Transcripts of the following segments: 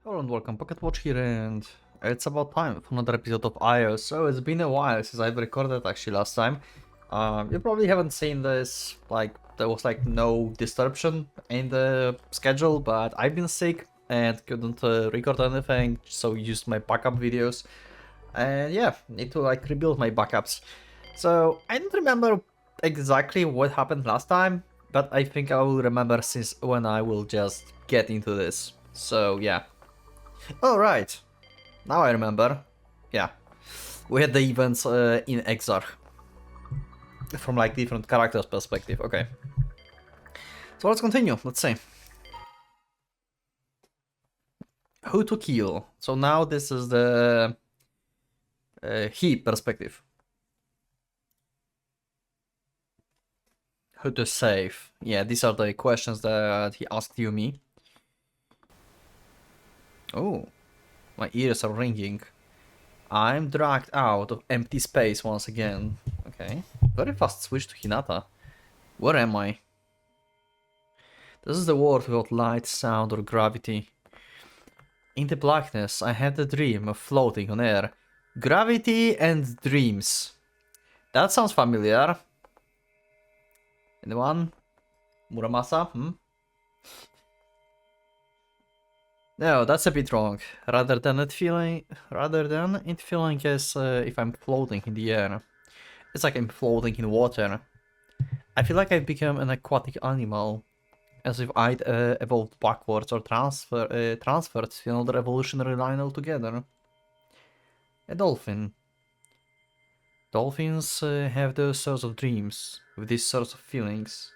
Hello and welcome, PocketWatch here, and it's about time for another episode of IO. So it's been a while since I've recorded actually last time. You probably haven't seen this, like there was like no disruption in the schedule, but I've been sick and couldn't record anything, so used my backup videos. And yeah, need to like rebuild my backups. So I don't remember exactly what happened last time, but I think I will remember since when I will just get into this. So yeah. Oh, right. Now I remember. Yeah. We had the events in Exarch. From like different characters' perspective. Okay. So let's continue. Let's see. Who to kill. So now this is the he perspective. Who to save. Yeah, these are the questions that he asked you me. Oh. My ears are ringing. I'm dragged out of empty space once again. Okay. Very fast switch to Hinata. Where am I? This is the world without light, sound, or gravity. In the blackness, I had a dream of floating on air. Gravity and dreams. That sounds familiar. Anyone? Muramasa? No, that's a bit wrong. Rather than it feeling as if I'm floating in the air. It's like I'm floating in water. I feel like I've become an aquatic animal. As if I'd evolved backwards or transferred to another evolutionary line altogether. A dolphin. Dolphins have those sorts of dreams, with these sorts of feelings.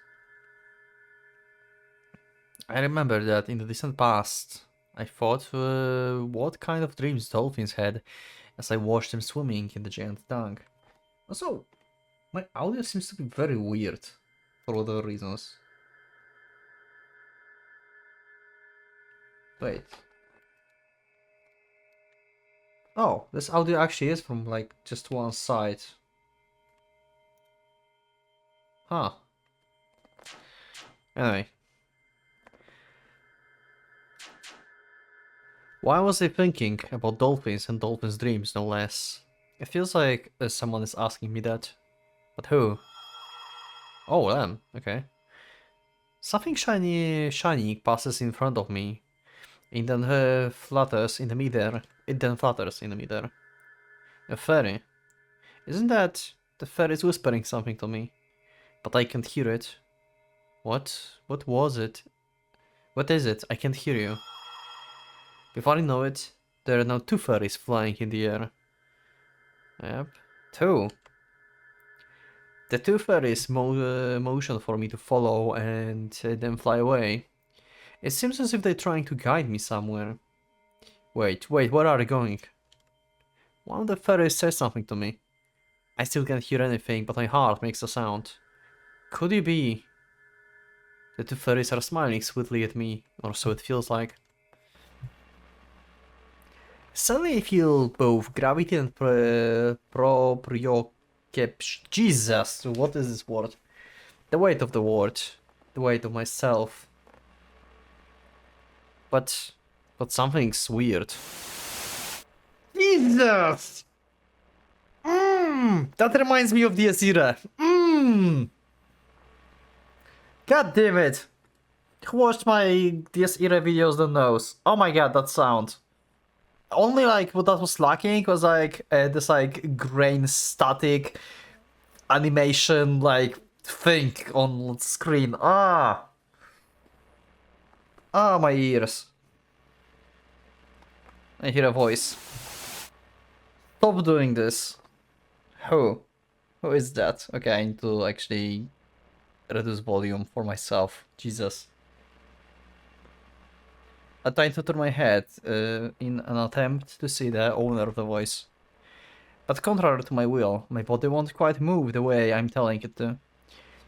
I remember that in the distant past, I thought what kind of dreams dolphins had as I watched them swimming in the giant tank. Also, my audio seems to be very weird, for whatever reasons. Wait. Oh, this audio actually is from like just one side. Huh. Anyway. Why was I thinking about dolphins and dolphins' dreams, no less? It feels like someone is asking me that. But who? Oh, them. Okay. Something shiny passes in front of me. It then flutters in the midair. A fairy. Isn't that... The fairy is whispering something to me. But I can't hear it. What? What was it? What is it? I can't hear you. Before I know it, there are now two fairies flying in the air. Yep. Two. The two fairies motion for me to follow and then fly away. It seems as if they're trying to guide me somewhere. Wait, where are they going? One of the fairies says something to me. I still can't hear anything, but my heart makes a sound. Could it be? The two fairies are smiling sweetly at me, or so it feels like. Suddenly I feel both gravity and proprioception. Jesus, what is this word? The weight of the word. The weight of myself. But something's weird. Jesus! That reminds me of the Azira. God damn it! Who watched my DS era videos that knows? Oh my god, that sound. Only like what that was lacking was like this like grain static animation like thing on screen. Ah, my ears. I hear a voice. Stop doing this. Who? Who is that? Okay, I need to actually reduce volume for myself. Jesus. I tried to turn my head in an attempt to see the owner of the voice. But contrary to my will, my body won't quite move the way I'm telling it to. To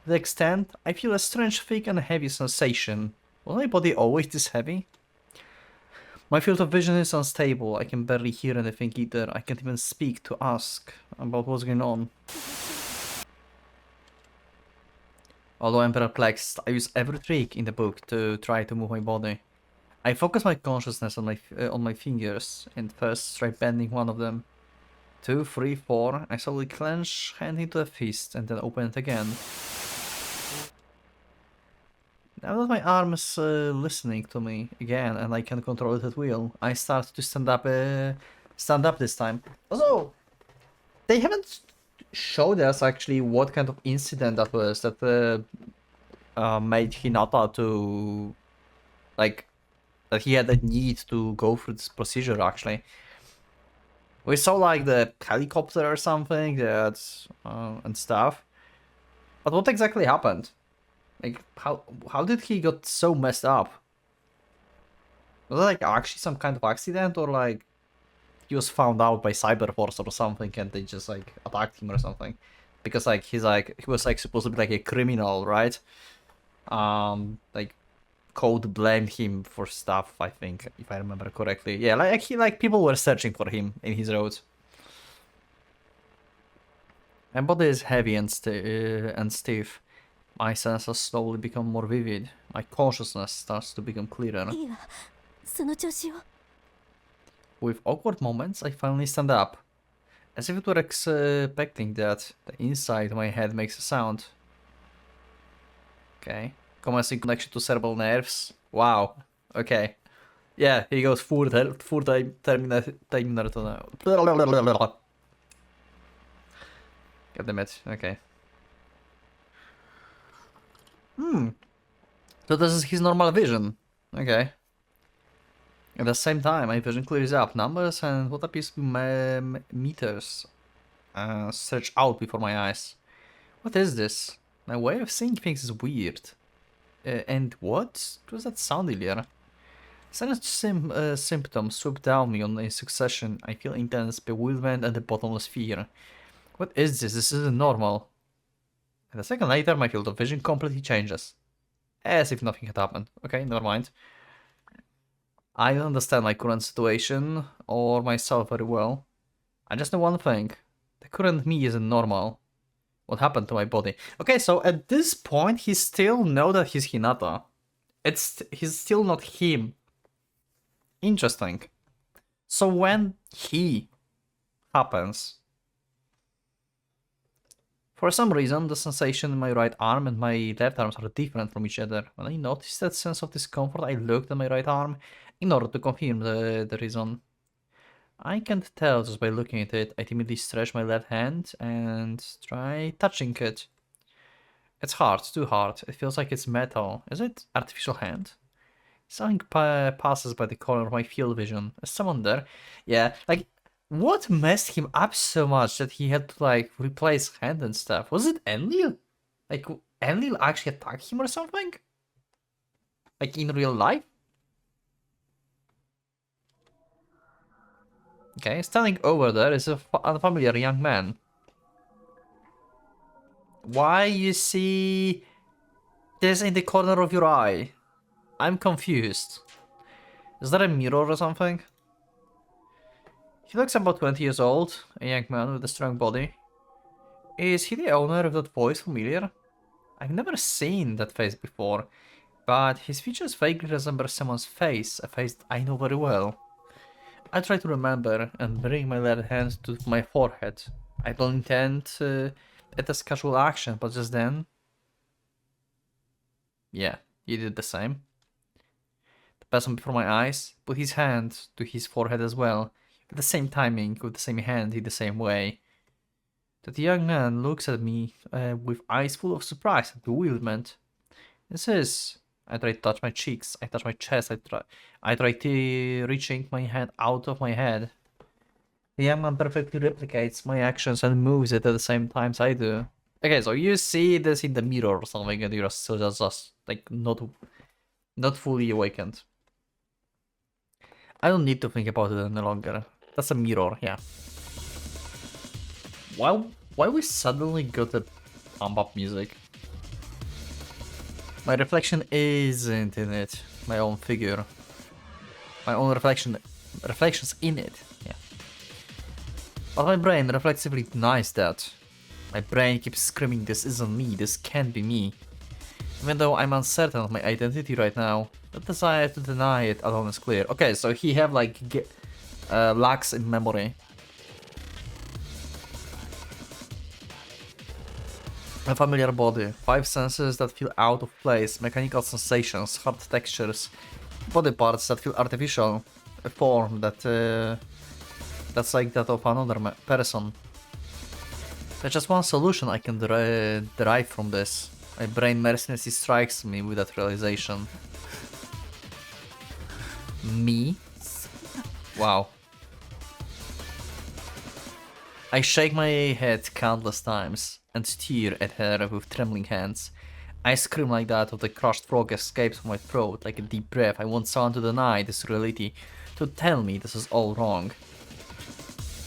the extent, I feel a strange thick and heavy sensation. Was my body always this heavy? My field of vision is unstable, I can barely hear anything either, I can't even speak to ask about what's going on. Although I'm perplexed, I use every trick in the book to try to move my body. I focus my consciousness on my fingers and first try bending one of them. 2, 3, 4. I slowly clench hand into a fist and then open it again. Now that my arm is listening to me again and I can control it at will, I start to stand up this time. Also, they haven't showed us actually what kind of incident that was that made Hinata to, like, that he had a need to go through this procedure actually. We saw like the helicopter or something that and stuff, but what exactly happened? Like, how did he got so messed up? Was it like actually some kind of accident, or like he was found out by Cyberforce or something and they just like attacked him or something? Because like he was like supposed to be like a criminal, right? Like Code blamed him for stuff, I think, if I remember correctly. Yeah, like people were searching for him in his roads. My body is heavy and stiff. My senses slowly become more vivid. My consciousness starts to become clearer. With awkward moments, I finally stand up. As if it were expecting that, the inside my head makes a sound. Okay. Commencing connection to cerebral nerves. Wow. Okay. Yeah, he goes Terminator. God damn it. Okay. So this is his normal vision. Okay. At the same time, my vision clears up. Numbers and what appears to be meters stretch out before my eyes. What is this? My way of seeing things is weird. And what was that sound earlier? Silent symptoms swoop down me in succession. I feel intense bewilderment and a bottomless fear. What is this? This isn't normal. And a second later, my field of vision completely changes. As if nothing had happened. Okay, never mind. I don't understand my current situation or myself very well. I just know one thing. The current me isn't normal. What happened to my body? Okay, so at this point, he still knows that he's Hinata. He's still not him. Interesting. So when he happens, for some reason, the sensation in my right arm and my left arms are different from each other. When I noticed that sense of discomfort, I looked at my right arm in order to confirm the reason. I can't tell just by looking at it. I timidly stretch my left hand and try touching it. It's hard, too hard. It feels like it's metal. Is it artificial hand? Something passes by the corner of my field vision. Is someone there? Yeah, like, what messed him up so much that he had to, like, replace hand and stuff? Was it Enlil? Like, Enlil actually attacked him or something? Like, in real life? Okay, standing over there is a unfamiliar young man. Why you see this in the corner of your eye? I'm confused. Is that a mirror or something? He looks about 20 years old, a young man with a strong body. Is he the owner of that voice familiar? I've never seen that face before, but his features vaguely resemble someone's face, a face that I know very well. I try to remember and bring my left hand to my forehead. I don't intend it as casual action, but just then... Yeah, he did the same. The person before my eyes put his hand to his forehead as well, with the same timing, with the same hand in the same way. That young man looks at me with eyes full of surprise and bewilderment. This is... I try to touch my cheeks, I touch my chest, I try to reaching my hand out of my head. The young man perfectly replicates my actions and moves it at the same time as I do. Okay, so you see this in the mirror or something and you're still just like not fully awakened. I don't need to think about it any longer. That's a mirror, yeah. Why we suddenly got a pump up music? My reflection isn't in it. My own figure. My own reflections in it. Yeah. But my brain reflexively denies that. My brain keeps screaming, this isn't me, this can't be me. Even though I'm uncertain of my identity right now, The desire to deny it alone is clear. Okay, so he have like lacks in memory. A familiar body, 5 senses that feel out of place, mechanical sensations, hard textures, body parts that feel artificial, a form that that's like that of another person. There's just one solution I can derive from this. My brain mercilessly strikes me with that realization. Me? Wow. I shake my head countless times and stare at her with trembling hands. I scream like that of the crushed frog escapes from my throat like a deep breath. I want someone to deny this reality, to tell me this is all wrong.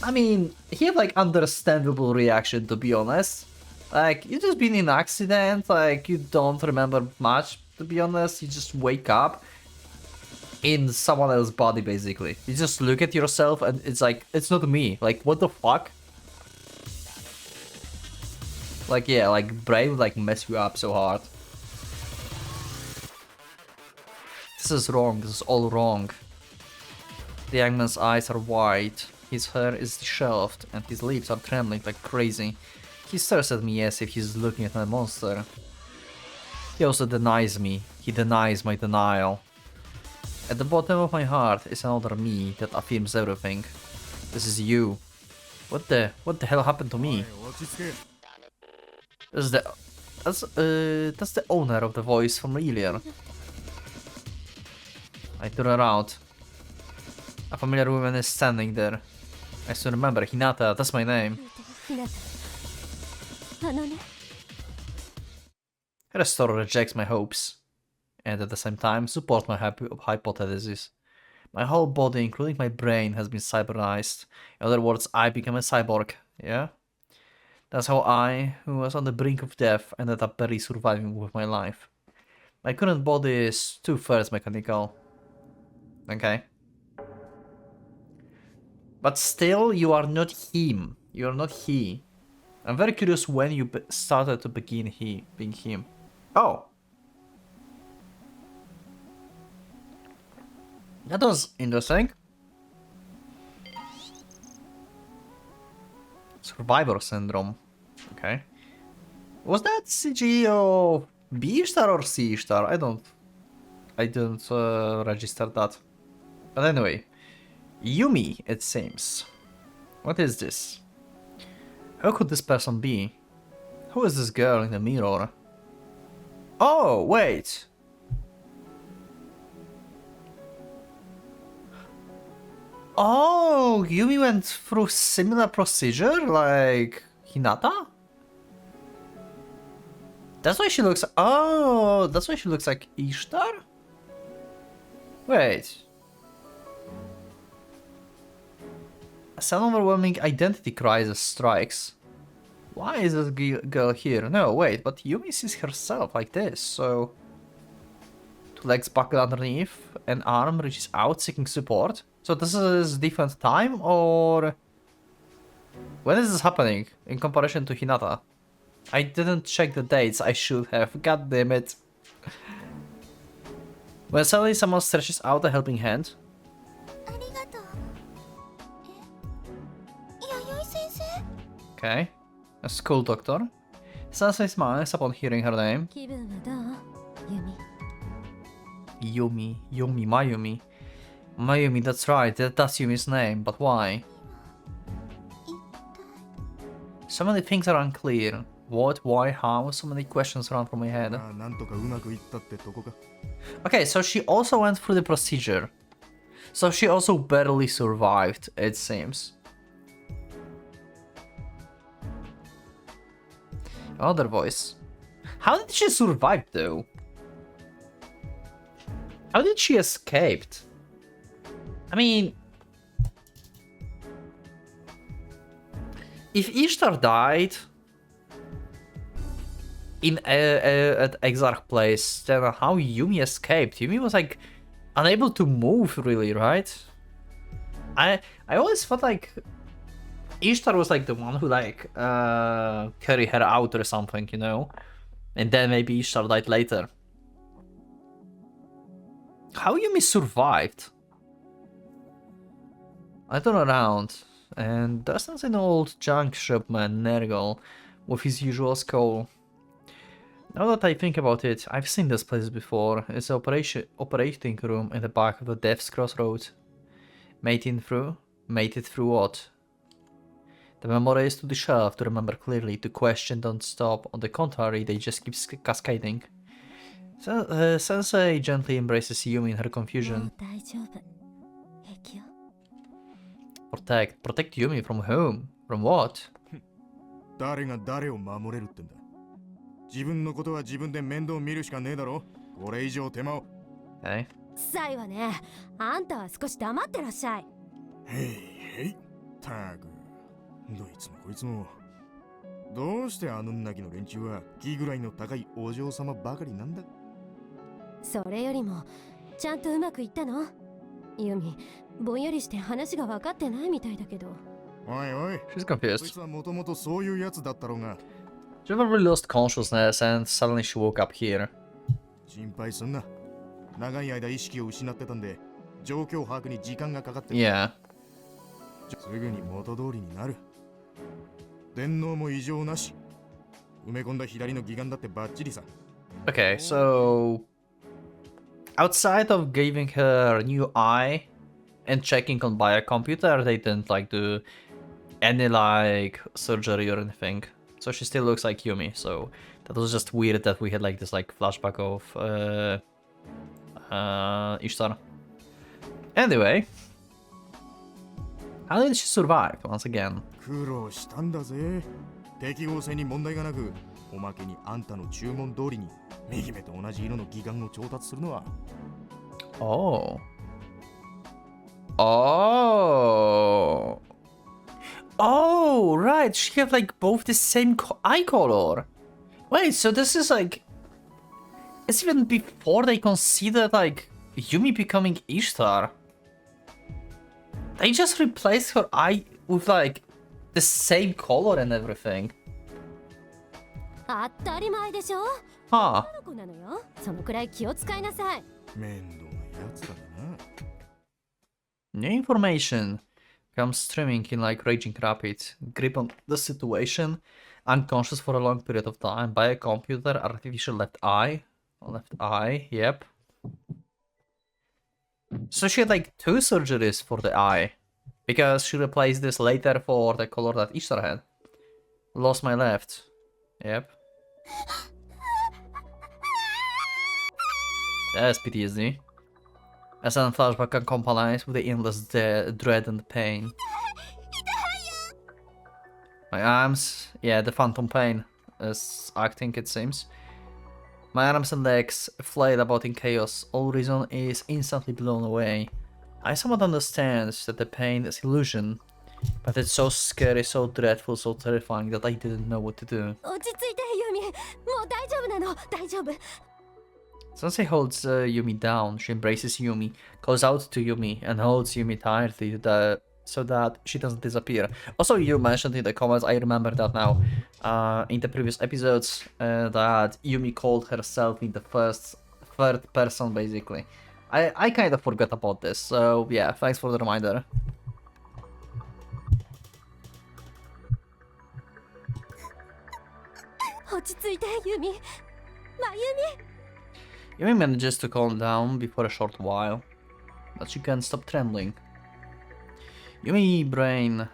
I mean, he had like understandable reaction, to be honest. Like, you just been in an accident, like you don't remember much, to be honest. You just wake up in someone else's body, basically. You just look at yourself and it's like, it's not me. Like, what the fuck? Like, yeah, like brain would like mess you up so hard. This is wrong, this is all wrong. The young man's eyes are wide, his hair is disheveled, and his lips are trembling like crazy. He stares at me as if he's looking at a monster. He also denies me, he denies my denial. At the bottom of my heart is another me that affirms everything. This is you. What the hell happened to me? That's the owner of the voice from earlier. I turn around. A familiar woman is standing there. I still remember, Hinata, that's my name. Her story rejects my hopes, and at the same time support my hypothesis. My whole body, including my brain, has been cybernized. In other words, I became a cyborg, yeah? That's how I, who was on the brink of death, ended up barely surviving with my life. My current body is 2/3 mechanical. Okay. But still, you are not him. You are not he. I'm very curious when you started to begin being him. Oh! That was interesting. Survivor syndrome. Okay. Was that CG of B star or C star? I didn't register that. But anyway, Yumi, it seems. What is this? Who could this person be? Who is this girl in the mirror? Oh, wait! Oh, Yumi went through similar procedure like Hinata? That's why she looks... Oh, that's why she looks like Ishtar? Wait. A sudden overwhelming identity crisis strikes. Why is this girl here? No, wait, but Yumi sees herself like this, so... 2 legs buckled underneath, an arm reaches out seeking support. So this is different time, or... When is this happening in comparison to Hinata? I didn't check the dates, I should have, god damn it. When suddenly someone stretches out a helping hand. Okay, a school doctor. Sensei smiles upon hearing her name. Yumi, Mayumi. Mayumi, that's right, that's Yumi's name, but why? So many things are unclear. What, why, how? So many questions run through my head. Okay, so she also went through the procedure. So she also barely survived, it seems. Another voice. How did she survive though? How did she escape? I mean... If Ishtar died in at Exarch Place, then how Yumi escaped? Yumi was like unable to move, really, right? I always felt like Ishtar was like the one who like carried her out or something, you know, and then maybe Ishtar died later. How Yumi survived? I turn around, and there's an old junk shopman, Nergal, with his usual skull. Now that I think about it, I've seen this place before. It's an operating room in the back of the Death's Crossroads. Mated through what? The memory is too sharp to remember clearly, to question don't stop, on the contrary, they just keep cascading. Sensei gently embraces Yumi in her confusion. Protect Yumi from whom? From what? 誰が誰を守れるってんだ。自分のことは自分で面倒見るしかねえだろ。これ以上手間を。Okay. サイはね、あんたは少し黙ってらっしゃい。へいへい。たく。どいつもこいつも。どうしてあのなきの連中は気ぐらいの高いお嬢様ばかりなんだ。それよりも、ちゃんとうまくいったの？ユミ、ぼんやりして話が分かってないみたいだけど。おいおい。 She's confused. こいつはもともとそういうやつだったろうが。She never really lost consciousness and suddenly she woke up here. 心配すんな。長い間意識を失ってたんで、状況把握に時間がかかってる。Yeah. すぐに元通りになる。電脳も異常なし。埋め込んだ左の義眼だってバッチリさ。Okay, so outside of giving her a new eye and checking on by a computer, they didn't like do any like surgery or anything. So she still looks like Yumi. So that was just weird that we had like this like flashback of Ishtar. Anyway, how did she survive once again? 苦労したんだぜ。適合性に問題がなく、おまけにあんたの注文通りに右目と同じ色の義眼を調達するのは。Oh. Oh. Oh, right. She have like both the same eye color. Wait, so this is like... It's even before they considered like Yumi becoming Ishtar. They just replaced her eye with like the same color and everything. 当たり前でしょ。 Huh. 女の子なのよ。そのくらい気を使いなさい。面倒なやつらだな。 New information comes streaming in like raging rapids. Grip on the situation. Unconscious for a long period of time by a computer. Artificial left eye. Left eye, yep. So she had like 2 surgeries for the eye. Because she replaced this later for the color that Ishtar had. Lost my left. Yep. That's PTSD. A sudden flashback accompanies with the endless dread and pain. My arms, yeah, the phantom pain is acting, it seems. My arms and legs flail about in chaos. All reason is instantly blown away. I somewhat understand that the pain is illusion, but it's so scary, so dreadful, so terrifying that I didn't know what to do. 落ち着いて、ユミ。もう大丈夫なの。大丈夫。 Sensei holds Yumi down. She embraces Yumi, calls out to Yumi, and holds Yumi tightly so that she doesn't disappear. Also, you mentioned in the comments, I remember that now, in the previous episodes, that Yumi called herself in the third person, basically. I kind of forgot about this, so yeah, thanks for the reminder. Yumi manages to calm down before a short while, but she can't stop trembling. Yumi's brain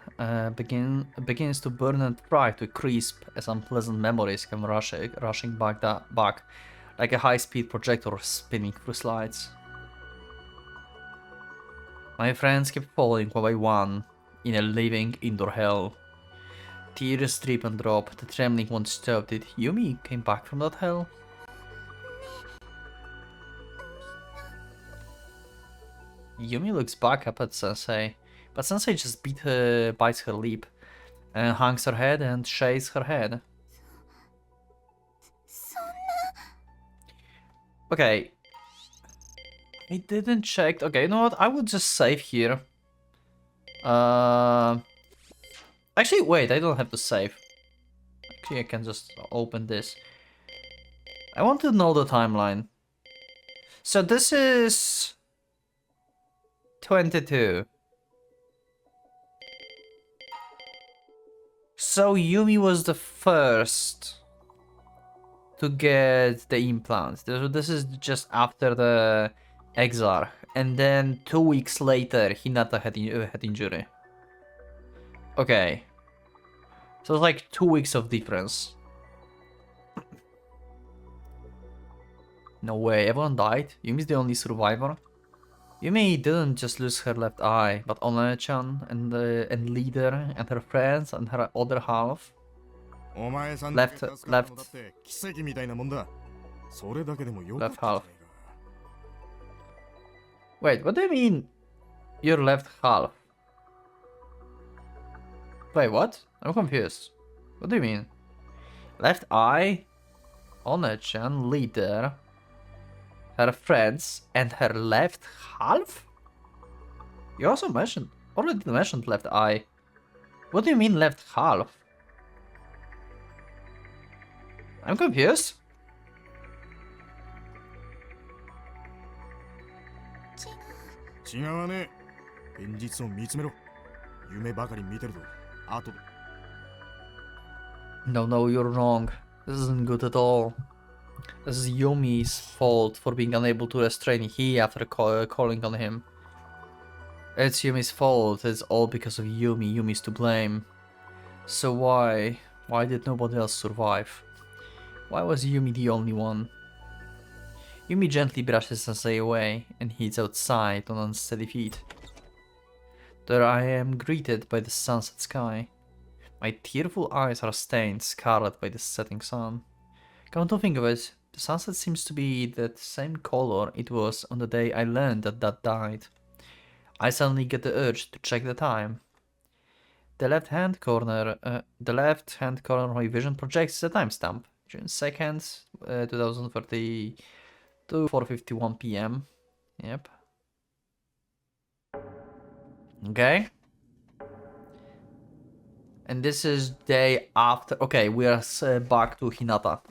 begins to burn and fry to a crisp as unpleasant memories come rushing back like a high-speed projector spinning through slides. My friends kept falling one by one in a living indoor hell. Tears drip and drop, the trembling won't stop. Did Yumi came back from that hell? Yumi looks back up at Sensei, but Sensei just bites her lip, and hangs her head and shakes her head. Okay. I didn't check. Okay, you know what? I would just save here. Actually, wait, I don't have to save. Actually, I can just open this. I want to know the timeline. So this is 22. So Yumi was the first to get the implant. This is just after the Exarch, and then 2 weeks later Hinata had injury. Okay, so it's like 2 weeks of difference. No way, everyone died? Yumi's the only survivor? Yumi didn't just lose her left eye, but Ona-chan and Leader and her friends and her other half. お前さん Left- だけ助かったのだって奇跡みたいなもんだ。それだけでもよかったじゃないか。 Wait, what do you mean your left half? Wait, what? I'm confused. What do you mean? Left eye, Ona-chan, Leader, her friends, and her left half? You also already mentioned left eye. What do you mean left half? I'm confused. 違わねえ。現実を見つめろ。夢ばかり見てると後で。 No, you're wrong. This isn't good at all. This is Yumi's fault for being unable to restrain He after calling on him. It's Yumi's fault. It's all because of Yumi. Yumi's to blame. So why did nobody else survive? Why was Yumi the only one? Yumi gently brushes Sensei away and heads outside on unsteady feet. There I am greeted by the sunset sky. My tearful eyes are stained scarlet by the setting sun. Come to think of it, the sunset seems to be that same color it was on the day I learned that Dad died. I suddenly get the urge to check the time. The left hand corner of my vision projects the timestamp. June 2nd, 2032, 4:51 p.m. Yep. Okay. And this is day after. Okay, we are back to Hinata.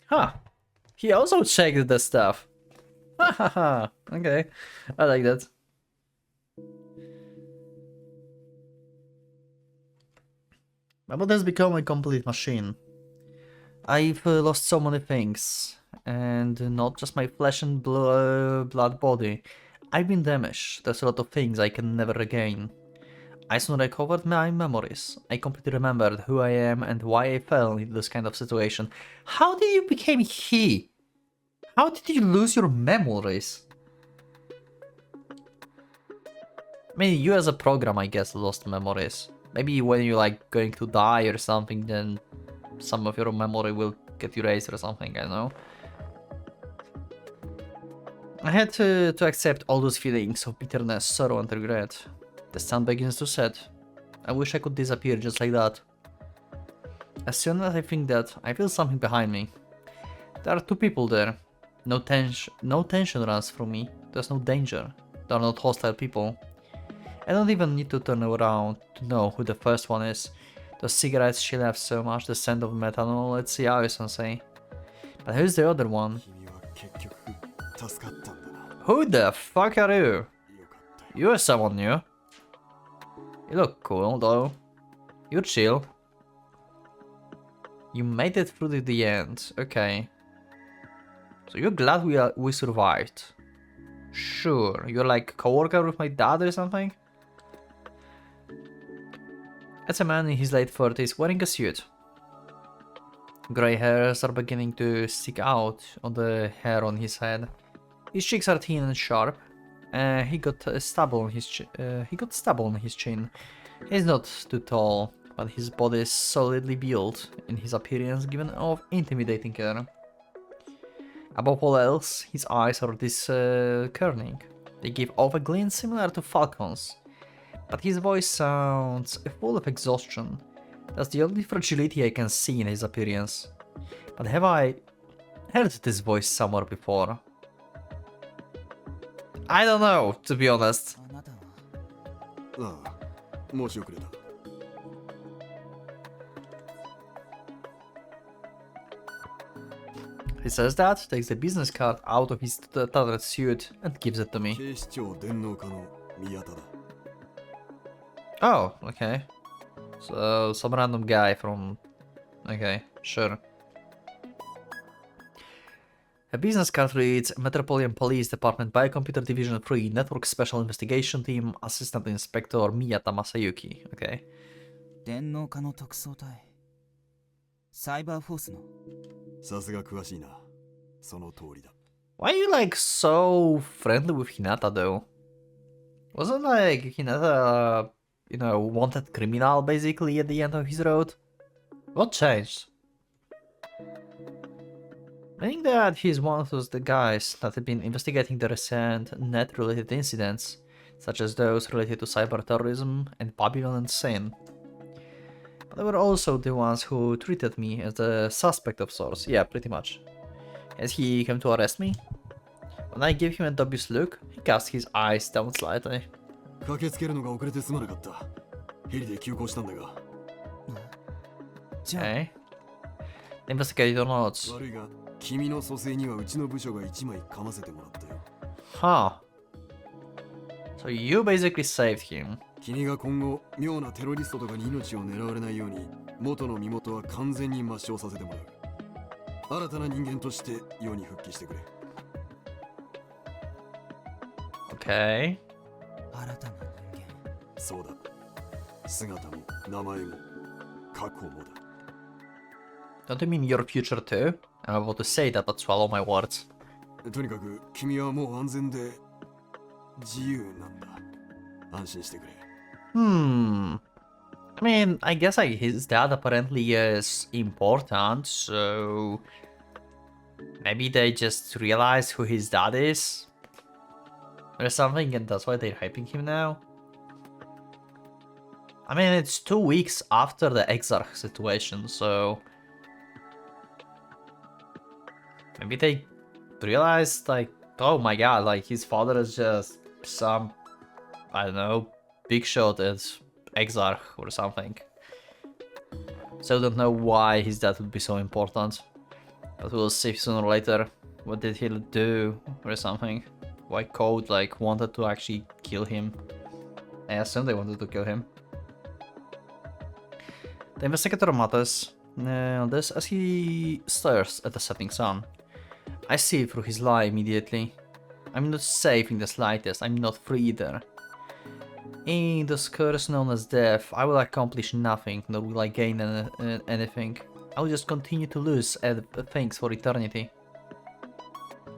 Huh. He also checked the stuff. Hahaha. Okay. I like that. My body has become a complete machine. I've lost so many things. And not just my flesh and blood body. I've been damaged. There's a lot of things I can never regain. I soon recovered my memories. I completely remembered who I am and why I fell into this kind of situation. How did you become he? How did you lose your memories? I mean, you as a program, I guess, lost memories. Maybe when you're like going to die or something, then some of your memory will get erased or something, I don't know. I had to accept all those feelings of bitterness, sorrow and regret. The sun begins to set. I wish I could disappear just like that. As soon as I think that, I feel something behind me. There are two people there. No tension runs through me. There's no danger. They are not hostile people. I don't even need to turn around to know who the first one is. Those cigarettes she left so much, the scent of methanol, let's see Aoi-sensei. But who's the other one? 君は結局助かったんだな。 Who the fuck are you? よかった。 You're someone new. You look cool though. You're chill. You made it through to the end. Okay. So you're glad we survived. Sure. You're like a co-worker with my dad or something? It's a man in his late 30s wearing a suit. Grey hairs are beginning to stick out on the hair on his head. His cheeks are thin and sharp. He got a stubble on his chin. He's not too tall, but his body is solidly built, and his appearance given off intimidating air. Above all else, his eyes are discerning. They give off a glint similar to Falcon's, but his voice sounds full of exhaustion. That's the only fragility I can see in his appearance. But have I heard this voice somewhere before? I don't know, to be honest. あなたは。ああ、申し遅れた。He says that, takes the business card out of his tattered suit and gives it to me. 警視庁電脳課の宮田だ。 Oh, okay. So, some random guy from... Okay, sure. A business card reads Metropolitan Police Department Biocomputer Division 3 Network Special Investigation Team Assistant Inspector Miyata Masayuki. Okay. 電脳課の特捜隊サイバーフォースのさすが詳しいな。その通りだ。 Why are you like so friendly with Hinata though? Wasn't like Hinata, you know, wanted criminal basically at the end of his road? What changed? I think that he's one of those the guys that have been investigating the recent net-related incidents, such as those related to cyber terrorism and Babylon and Sin. But they were also the ones who treated me as the suspect of sorts. Yeah, pretty much. Has he come to arrest me? When I give him a dubious look, he casts his eyes down slightly. 駆けつけるのが遅れてすまなかった。ヘリで急行したんだが。じゃあ Okay. The investigator nods. 悪いが、君の蘇生にはうちの部署が1枚噛ませてもらったよ。 Huh. So you basically saved him. 君が今後、妙なテロリストとかに命を狙われないように、元の身元は完全に抹消させてもらう。新たな人間として世に復帰してくれ。 Okay. 新たな人間そうだ。姿も名前も過去もだ。 Don't you mean your future too? I'm about to say that, but swallow my words. とにかく君はもう安全で自由なんだ。安心してくれ。 I mean, I guess like his dad apparently is important, so maybe they just realized who his dad is or something, and that's why they're hyping him now. I mean, it's 2 weeks after the Exarch situation, so maybe they realized like, oh my god, like his father is just some, I don't know, big shot at Exarch or something. So I don't know why his dad would be so important. But we'll see sooner or later. What did he do or something? Why Code like wanted to actually kill him? I assume they wanted to kill him. The investigator mutters on this as he stares at the setting sun. I see through his lie immediately. I'm not safe in the slightest, I'm not free either. In this curse known as death, I will accomplish nothing, nor will I gain anything. I will just continue to lose things for eternity.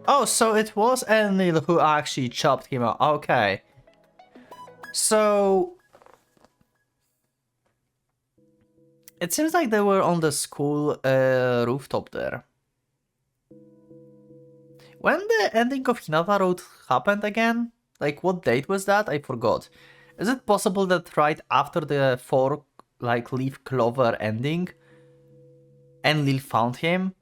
Oh, so it was Enlil who actually chopped him out. Okay. So... it seems like they were on the school rooftop there. When the ending of Hinata Road happened again? Like, what date was that? I forgot. Is it possible that right after the 4-leaf clover ending, Enlil found him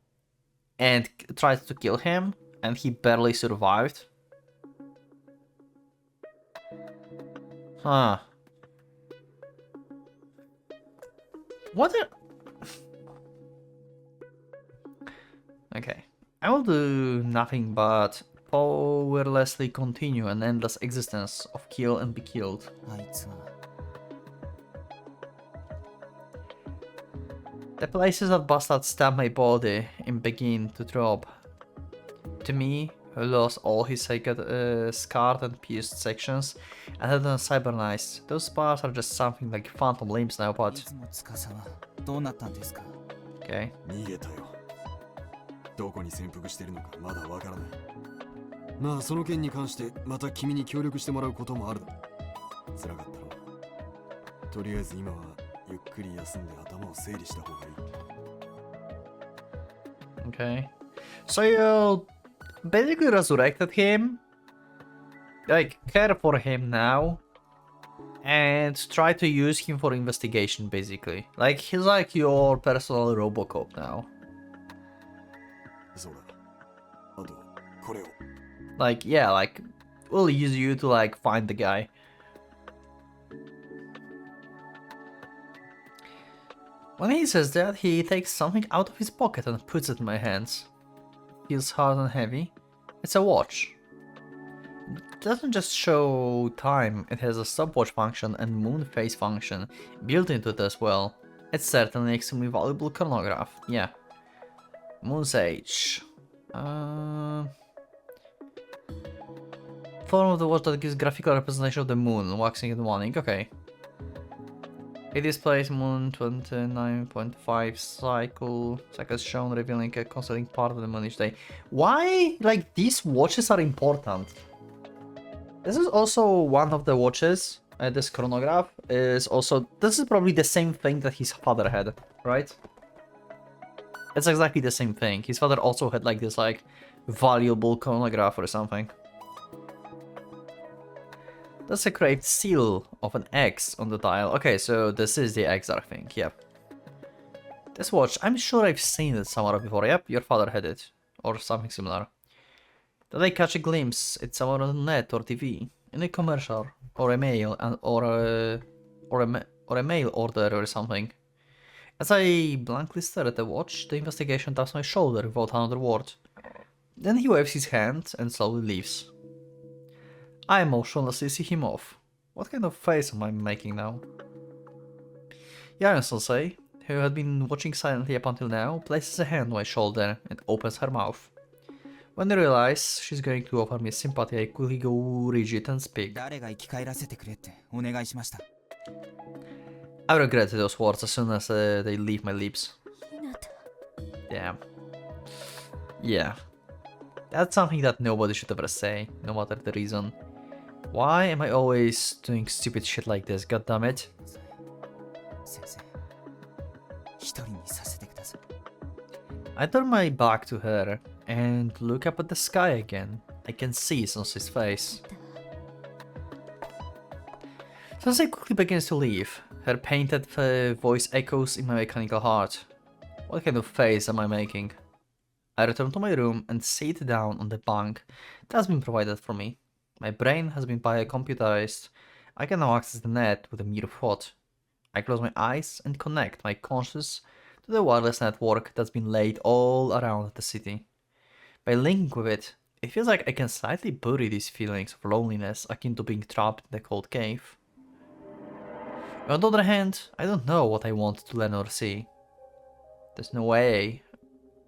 and tried to kill him, and he barely survived? Huh. What a... Okay. I will do nothing but powerlessly continue an endless existence of kill and be killed. あいつは The places that bastard stab my body and begin to throb. To me, who lost all his scarred and pierced sections and had them cybernized, those parts are just something like phantom limbs now, い but... つも司はどうなったんですか Okay. 逃げたよ。どこに潜伏してるのかまだわからない。まあその件に関してまた君に協力してもらうこともあるだろう。辛かったろう。とりあえず今はゆっくり休んで頭を整理した方がいい。Okay. So you basically resurrected him, like care for him now, and try to use him for investigation basically. Like he's like your personal Robocop now. そうだ。あとこれを。Like yeah, like we'll use you to like find the guy. When he says that, he takes something out of his pocket and puts it in my hands. feels hard and heavy. It's a watch. It doesn't just show time, it has a stopwatch function and moon phase function built into it as well. It's certainly an extremely valuable chronograph, yeah. Moon's age. Form of the watch that gives graphical representation of the moon, waxing and waning, okay. It displays moon 29.5 cycles shown, revealing a constellation part of the moon each day. Why, like, these watches are important? This is also one of the watches, this chronograph is also, this is probably the same thing that his father had, right? It's exactly the same thing. His father also had like this like valuable chronograph or something. That's a great seal of an X on the dial. Okay, so this is the X, I think, yep. This watch, I'm sure I've seen it somewhere before. Yep, your father had it, or something similar. Did I catch a glimpse? It's somewhere on the net or TV, in a commercial, or a mail, or a mail order or something. As I blankly stare at the watch, the investigation taps my shoulder without another word. Then he waves his hand and slowly leaves. I emotionlessly see him off. What kind of face am I making now? Yaren-sensei, who had been watching silently up until now, places a hand on my shoulder and opens her mouth. When I realize she's going to offer me sympathy, I quickly go rigid and speak. 誰が生き返らせてくれってお願いしました。 I regret those words as soon as they leave my lips. ひなた Yeah. Yeah. That's something that nobody should ever say, no matter the reason. Why am I always doing stupid shit like this, goddammit? 先生、一人にさせてください。 I turn my back to her and look up at the sky again. I can see Sensei's face. Sensei quickly begins to leave. Her painted voice echoes in my mechanical heart. What kind of face am I making? I return to my room and sit down on the bunk that has been provided for me. My brain has been computerized. I can now access the net with a mere thought. I close my eyes and connect my conscious to the wireless network that's been laid all around the city. By linking with it, it feels like I can slightly bury these feelings of loneliness akin to being trapped in a cold cave. On the other hand, I don't know what I want to learn or see. There's no way.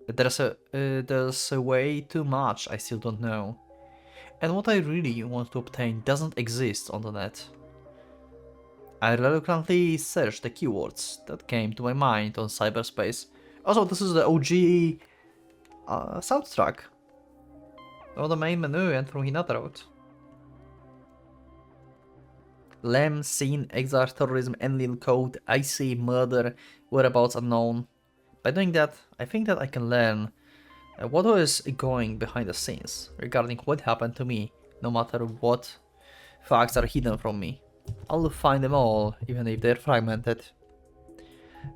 There's a way too much I still don't know. And what I really want to obtain doesn't exist on the net. I reluctantly searched the keywords that came to my mind on cyberspace. Also, this is the OG soundtrack. On the main menu and from Hinata Road. Lem, scene, exile, terrorism, Enlil code, IC, murder, whereabouts unknown. By doing that, I think that I can learn what was going behind the scenes regarding what happened to me, no matter what facts are hidden from me. I'll find them all, even if they're fragmented.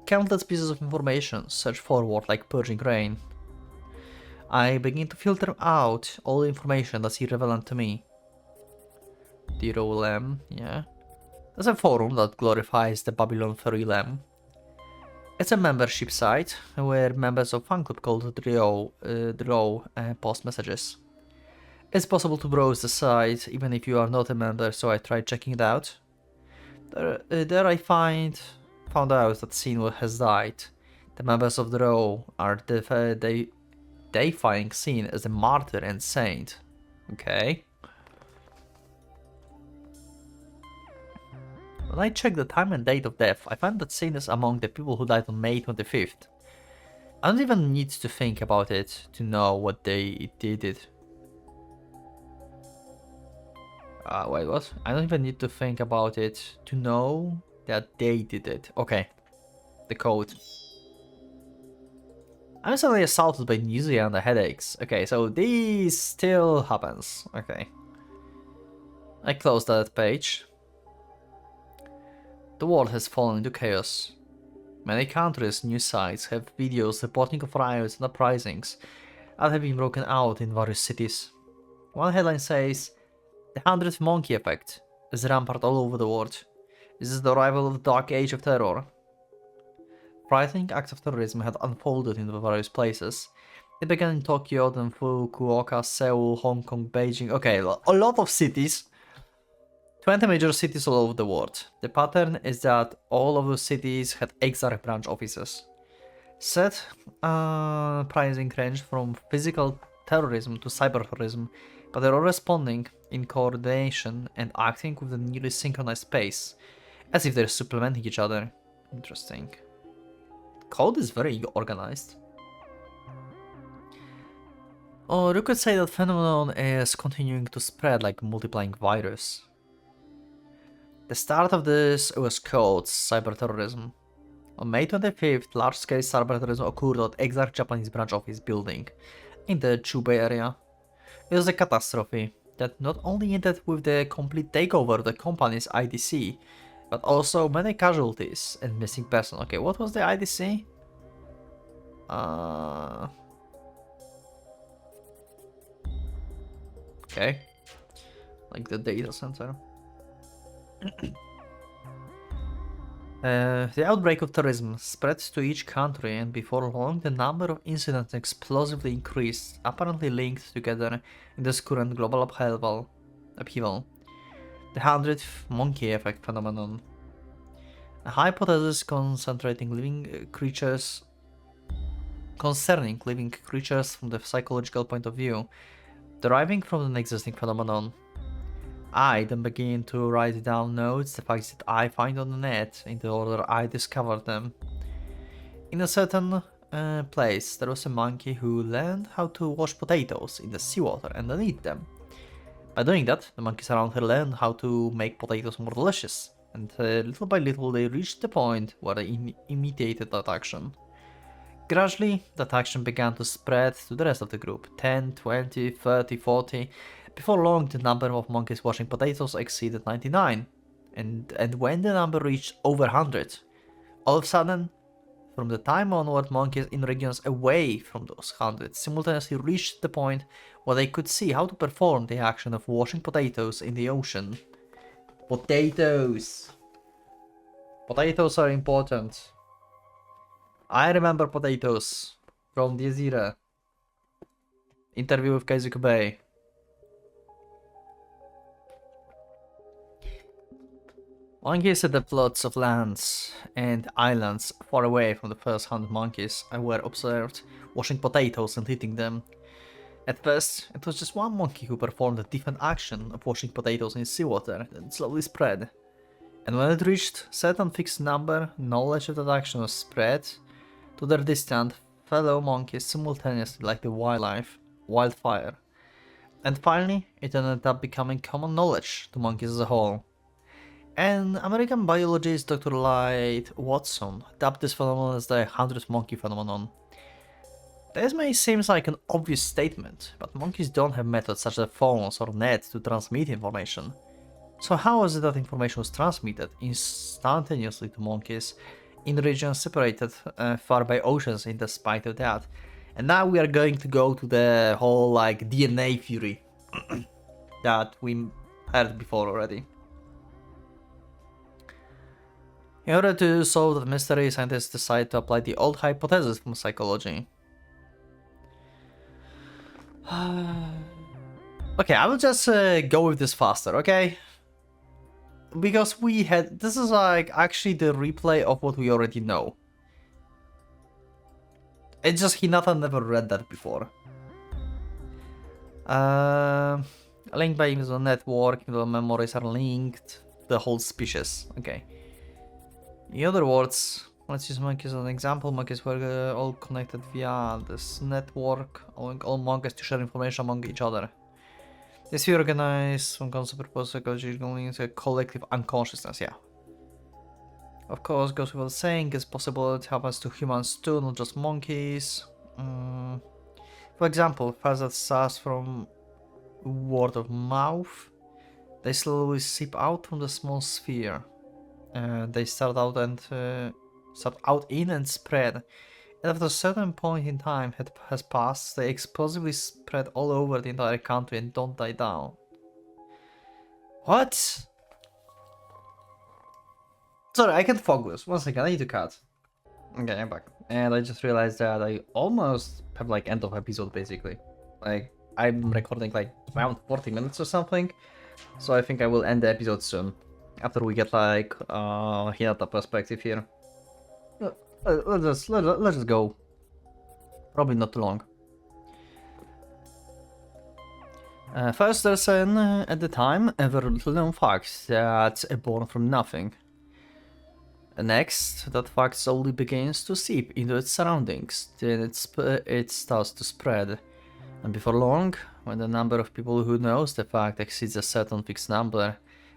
Countless pieces of information search forward like purging rain. I begin to filter out all the information that's irrelevant to me. Lem, yeah. There's a forum that glorifies the Babylon 3 Lem. It's a membership site where members of fan club called Draw post messages. It's possible to browse the site even if you are not a member, so I tried checking it out. There I found out that Sin has died. The members of Draw are deifying Sin as a martyr and saint. Okay. When I checked the time and date of death, I found that Sin is among the people who died on May 25th. I don't even need to think about it to know what day they did it. Wait, what? I don't even need to think about it to know that they did it. Okay. The code. I'm suddenly assaulted by nausea and headaches. Okay, so this still happens. Okay. I closed that page. The world has fallen into chaos. Many countries' news sites have videos reporting of riots and uprisings that have been broken out in various cities. One headline says, "The 100th Monkey Effect is rampant all over the world. This is the arrival of the dark age of terror." Frightening acts of terrorism had unfolded in various places, It began in Tokyo, then Fukuoka, Seoul, Hong Kong, Beijing. Okay, a lot of cities. 20 major cities all over the world. The pattern is that all of those cities had exact branch offices. Set pricing range from physical terrorism to cyber terrorism, but they're all responding in coordination and acting with a nearly synchronized pace, as if they're supplementing each other. Interesting. Code is very organized. Or you could say that phenomenon is continuing to spread like a multiplying virus. The start of this was called cyber terrorism. On May 25th, large-scale cyber terrorism occurred at exact Japanese branch office building in the Chubei area. It was a catastrophe that not only ended with the complete takeover of the company's IDC, but also many casualties and missing persons. Okay, what was the IDC? Okay. Like the data center. The outbreak of terrorism spread to each country, and before long the number of incidents explosively increased, apparently linked together in this current global upheaval. The 100th monkey effect phenomenon. A hypothesis concerning living creatures from the psychological point of view, deriving from an existing phenomenon. I then begin to write down notes, the facts that I find on the net, in the order I discovered them. In a certain place, there was a monkey who learned how to wash potatoes in the seawater and then eat them. By doing that, the monkeys around her learned how to make potatoes more delicious, and little by little they reached the point where they imitated that action. Gradually, that action began to spread to the rest of the group, 10, 20, 30, 40. Before long, the number of monkeys washing potatoes exceeded 99, and when the number reached over 100, all of a sudden, from the time onward, monkeys in regions away from those 100 simultaneously reached the point where they could see how to perform the action of washing potatoes in the ocean. Potatoes! Potatoes are important. I remember potatoes from this era. Interview with Kaizuku Bay. Monkeys at the plots of lands and islands far away from the first 100 monkeys were observed washing potatoes and eating them. At first, it was just one monkey who performed the different action of washing potatoes in seawater that slowly spread. And when it reached certain fixed number, knowledge of that action was spread to their distant fellow monkeys simultaneously like the wildfire. And finally, it ended up becoming common knowledge to monkeys as a whole. An American biologist, Dr. Light Watson, dubbed this phenomenon as the 100th monkey phenomenon. This may seem like an obvious statement, but monkeys don't have methods such as phones or net to transmit information. So how is it that information was transmitted instantaneously to monkeys in regions separated far by oceans in the spite of that? And now we are going to go to the whole like DNA theory that we heard before already. In order to solve that mystery, scientists decide to apply the old hypothesis from psychology. Okay, I will just go with this faster, okay? Because this is like actually the replay of what we already know. It's just Hinata never read that before. Linked by invisible network, the memories are linked to the whole species, okay. In other words, let's use monkeys as an example. Monkeys were all connected via this network, allowing all monkeys to share information among each other. This we organize from concept purpose psychological into a collective unconsciousness, yeah. Of course, goes without saying, it's possible it happens to humans too, not just monkeys. For example, fires that starts from word of mouth, they slowly seep out from the small sphere. They start out in and spread, and after a certain point in time has passed, they explosively spread all over the entire country and don't die down. What? Sorry, I can't focus. One second, I need to cut. Okay, I'm back. And I just realized that I almost have like end of episode basically. Like I'm recording like around 40 minutes or something. So I think I will end the episode soon. After we get like Hinata perspective here. Let's just go. Probably not too long. First, there's an, at the time, a very little known fact that's born from nothing. Next, that fact slowly begins to seep into its surroundings, then it starts to spread. And before long, when the number of people who knows the fact exceeds a certain fixed number,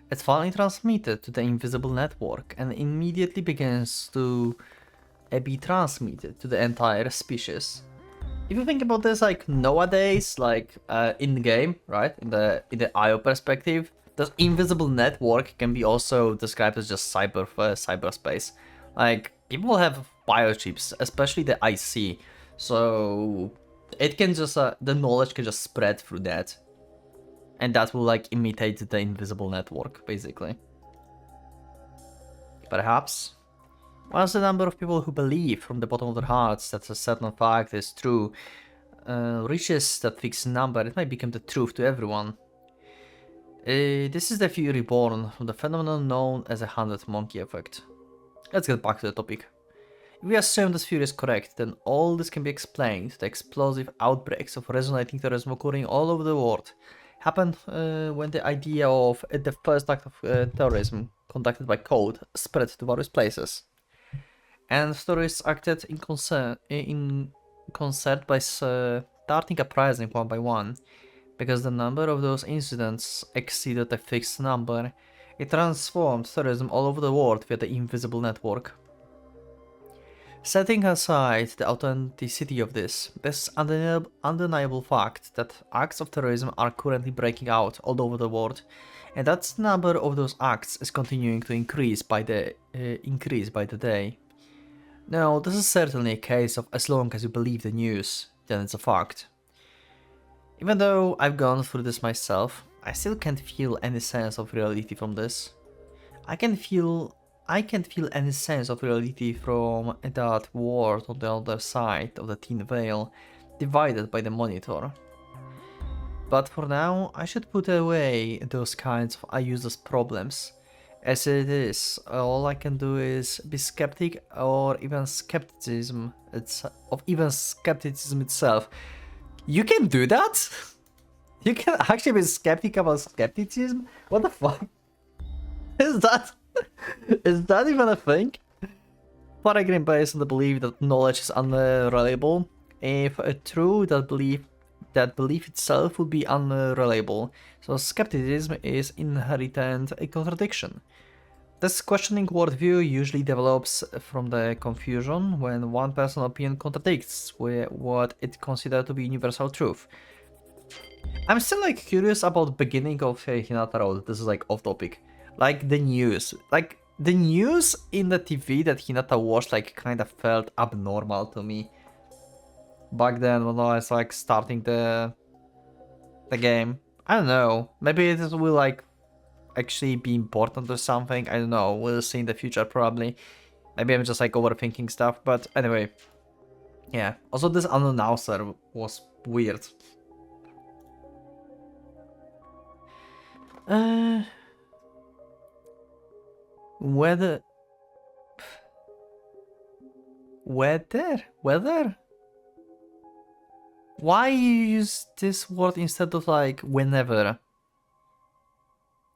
it's finally transmitted to the invisible network and immediately begins to be transmitted to the entire species. If you think about this, like nowadays, like in the game, right, in the IO perspective, this invisible network can be also described as just cyberspace. Like people have biochips, especially the IC, so it can just the knowledge can just spread through that, and that will like imitate the invisible network, basically. Perhaps. Once the number of people who believe from the bottom of their hearts that a certain fact is true reaches that fixed number, it might become the truth to everyone. This is the theory born from the phenomenon known as a 100 monkey effect. Let's get back to the topic. If we assume this theory is correct, then all this can be explained. The explosive outbreaks of resonating terrorism occurring all over the world happened when the idea of the first act of terrorism conducted by code spread to various places. And terrorists acted in concert by starting uprising one by one. Because the number of those incidents exceeded a fixed number, it transformed terrorism all over the world via the invisible network. Setting aside the authenticity of this undeniable fact that acts of terrorism are currently breaking out all over the world, and that the number of those acts is continuing to increase by the day. Now, this is certainly a case of as long as you believe the news, then it's a fact. Even though I've gone through this myself, I still can't feel any sense of reality from this. I can't feel any sense of reality from that world on the other side of the thin veil, divided by the monitor. But for now, I should put away those kinds of useless problems. As it is, all I can do is be skeptic or even skepticism itself. You can do that? You can actually be skeptic about skepticism? What the fuck? Is that even a thing? But I can based on the belief that knowledge is unreliable. If true, that belief itself would be unreliable. So skepticism is inherent a contradiction. This questioning worldview usually develops from the confusion when one person's opinion contradicts with what it considers to be universal truth. I'm still like curious about the beginning of Hinata Road. This is like off topic. Like the news. Like the news in the TV that Hinata watched like kind of felt abnormal to me. Back then when I was like starting the game. I don't know. Maybe it will like actually be important or something. I don't know. We'll see in the future probably. Maybe I'm just like overthinking stuff. But anyway. Yeah. Also this announcer was weird. Weather. Why you use this word instead of like whenever?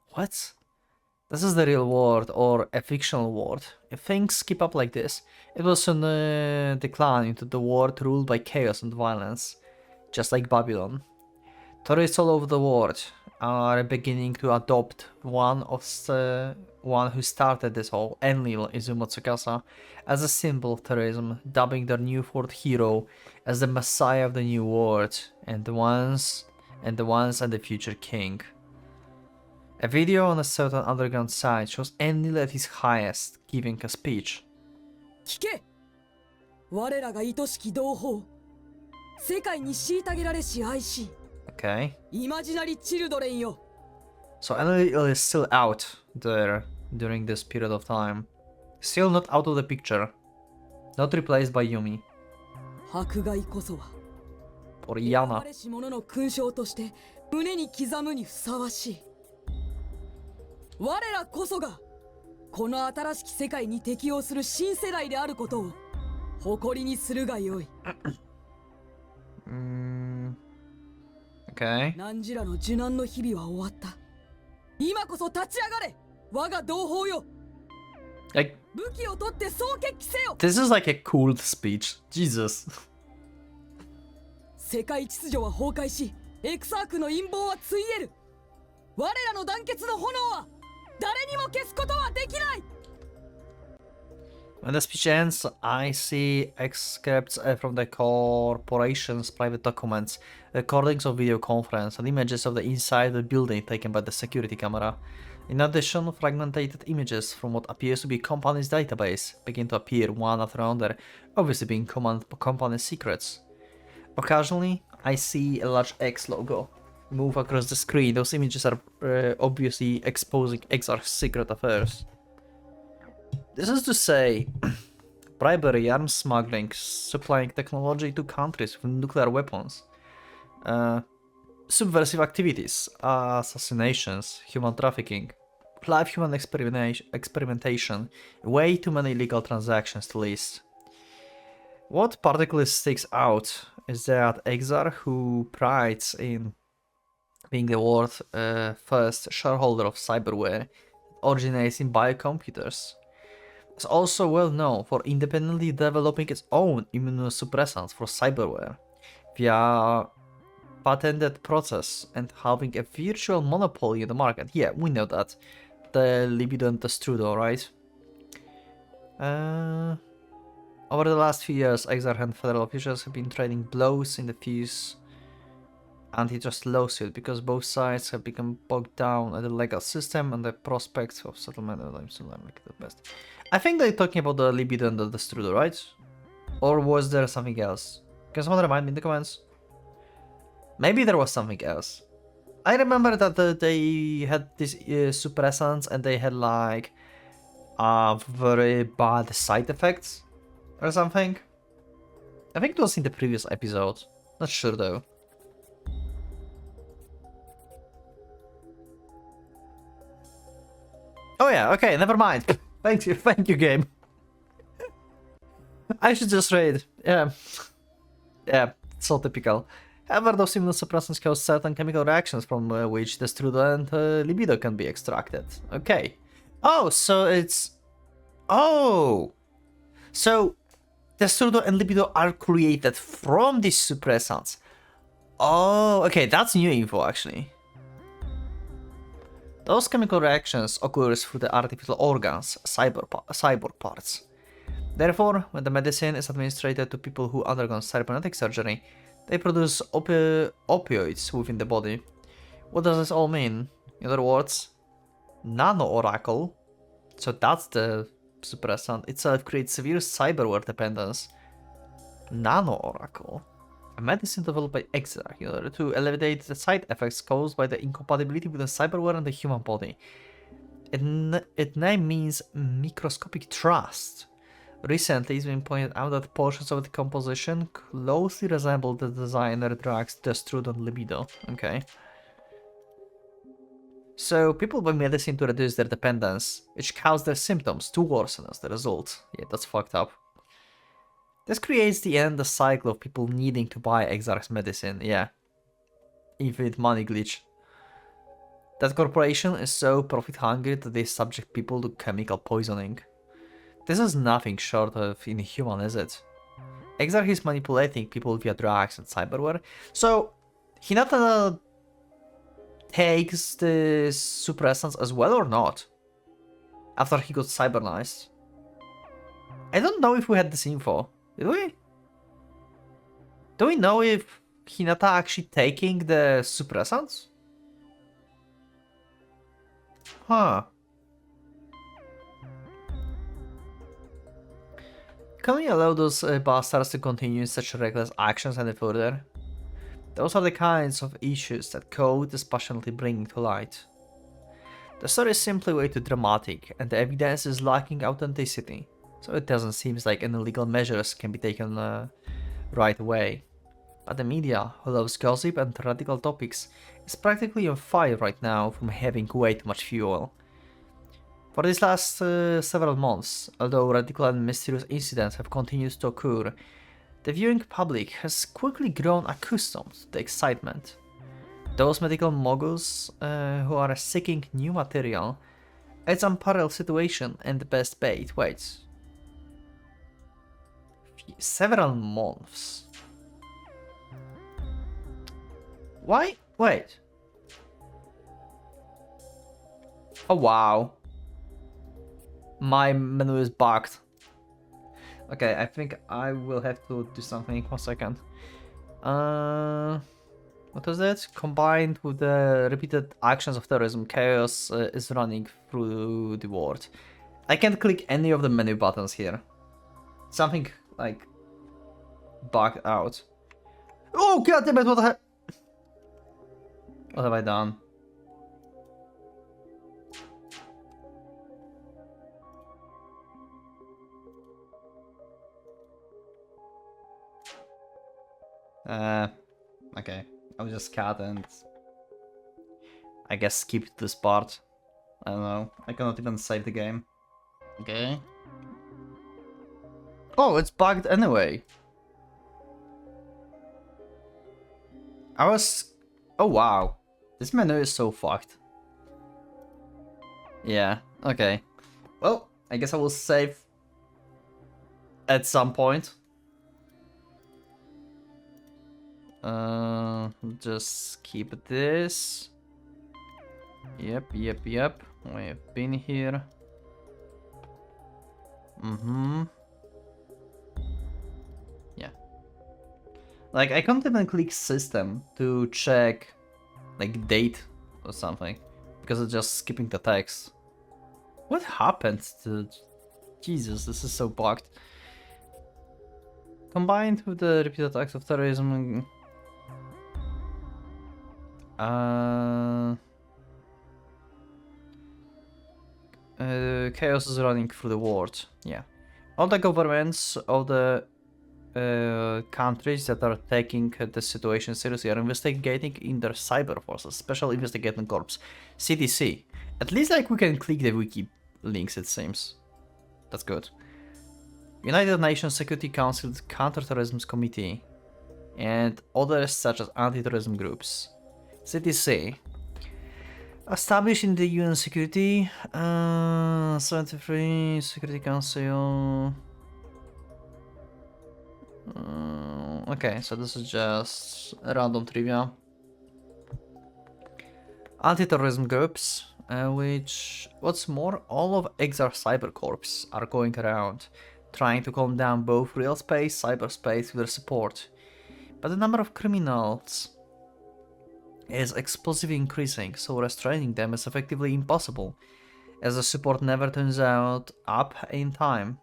What? This is the real world or a fictional world. If things keep up like this, it will soon decline into the world ruled by chaos and violence, just like Babylon. Tourists all over the world are beginning to adopt one who started this whole, Enlil Izumo Tsukasa, as a symbol of terrorism, dubbing their new fourth hero as the messiah of the new world and the future king. A video on a certain underground site shows Enlil at his highest, giving a speech. 聞け我らが愛しき同胞世界に虐げられし愛し Okay. イマジナリチルドレンよ So Enlil is still out there during this period of time. Still not out of the picture. Not replaced by Yumi 迫害こそは or 選 Yana. ばれし者の勲章として胸に刻むにふさわしい。我らこそがこの新しき世界に適応する新世代であることを誇りにするがよい。Okay. 汝らの受難の日々は終わった。今こそ立ち上がれ、我が同胞よ。 Like, 武器を取って総決起せよ。 this is like a cool speech. Jesus. 世界秩序は崩壊し、エクサークの陰謀はついえる。我らの団結の炎は誰にも消すことはできない。 When the speech ends, I see excerpts from the corporation's private documents, recordings of video conference, and images of the inside the building taken by the security camera. In addition, fragmented images from what appears to be company's database begin to appear one after another, obviously being company secrets. Occasionally, I see a large X logo move across the screen. Those images are obviously exposing Exarch's secret affairs. This is to say, bribery, arms smuggling, supplying technology to countries with nuclear weapons, subversive activities, assassinations, human trafficking, live human experimentation, way too many illegal transactions to list. What particularly sticks out is that Exarch, who prides in being the world's first shareholder of cyberware, originates in biocomputers, is also well known for independently developing its own immunosuppressants for cyberware via patented process and having a virtual monopoly in the market. Yeah, we know that. The libido and the Strudo, right? Over the last few years, Exarch and federal officials have been trading blows in the fierce antitrust lawsuit because both sides have become bogged down at the legal system and the prospects of settlement like the best. I think they're talking about the libido and the Strudo, right? Or was there something else? Can someone remind me in the comments? Maybe there was something else. I remember that they had these suppressants and they had like very bad side effects or something. I think it was in the previous episode. Not sure though. Oh yeah, okay, never mind. Thank you, game. I should just read. Yeah, so typical. However, those immunosuppressants cause certain chemical reactions from which the Strudo and libido can be extracted. Okay. Oh, so it's... Oh! So, the Strudo and libido are created from these suppressants. Oh, okay, that's new info actually. Those chemical reactions occurs through the artificial organs, cyborg parts. Therefore, when the medicine is administered to people who undergo cybernetic surgery, they produce opioids within the body. What does this all mean? In other words, Nano Oracle, so that's the suppressant itself, creates severe cyberware dependence. Nano Oracle, a medicine developed by Exarch in order to alleviate the side effects caused by the incompatibility between cyberware and the human body. Its name means microscopic trust. Recently, it's been pointed out that portions of the composition closely resemble the designer drugs Destrud and Libido. Okay. So, people buy medicine to reduce their dependence, which causes their symptoms to worsen as the result. Yeah, that's fucked up. This creates the endless cycle of people needing to buy Exarch's medicine. Yeah. Infinite money glitch. That corporation is so profit-hungry that they subject people to chemical poisoning. This is nothing short of inhuman, is it? Exarch is manipulating people via drugs and cyberware. So, Hinata takes the suppressants as well or not? After he got cybernized? I don't know if we had this info. Did we? Do we know if Hinata actually taking the suppressants? Huh. Can we allow those bastards to continue such reckless actions any further? Those are the kinds of issues that Code is passionately bringing to light. The story is simply way too dramatic, and the evidence is lacking authenticity. so it doesn't seem like any legal measures can be taken right away. But the media, who loves gossip and radical topics, is practically on fire right now from having way too much fuel. For these last several months, although radical and mysterious incidents have continued to occur, the viewing public has quickly grown accustomed to the excitement. Those medical moguls who are seeking new material, it's unparalleled situation and the best bait. Wait. Several months. Why? Wait. Oh wow. My menu is bugged. Okay, I think I will have to do something. 1 second. What was that? Combined with the repeated actions of terrorism, chaos is running through the world. I can't click any of the menu buttons here. Something like bugged out. Oh god damn it! What have I done? Okay. I'll just cut and I guess skip this part. I don't know. I cannot even save the game. Okay. Oh, it's bugged anyway. Oh wow. This menu is so fucked. Yeah, okay. Well, I guess I will save at some point. Just keep this. Yep. We've been here. Yeah. Like, I can't even click system to check, like, date or something. Because it's just skipping the text. What happened to... Jesus, this is so bugged. Combined with the repeated acts of terrorism... chaos is running through the world. Yeah. All the governments of the countries that are taking the situation seriously are investigating in their cyber forces, Special Investigating Corps, CTC. At least like we can click the wiki links, it seems. That's good. United Nations Security Council's Counterterrorism Committee and others such as anti-terrorism groups. CTC. Established in the UN Security 73 Security Council. Okay, so this is just a random trivia. Anti-terrorism groups, which, what's more, all of XR Cyber Corps are going around, trying to calm down both real space, cyberspace with their support. But the number of criminals is explosively increasing, so restraining them is effectively impossible, as the support never turns out up in time.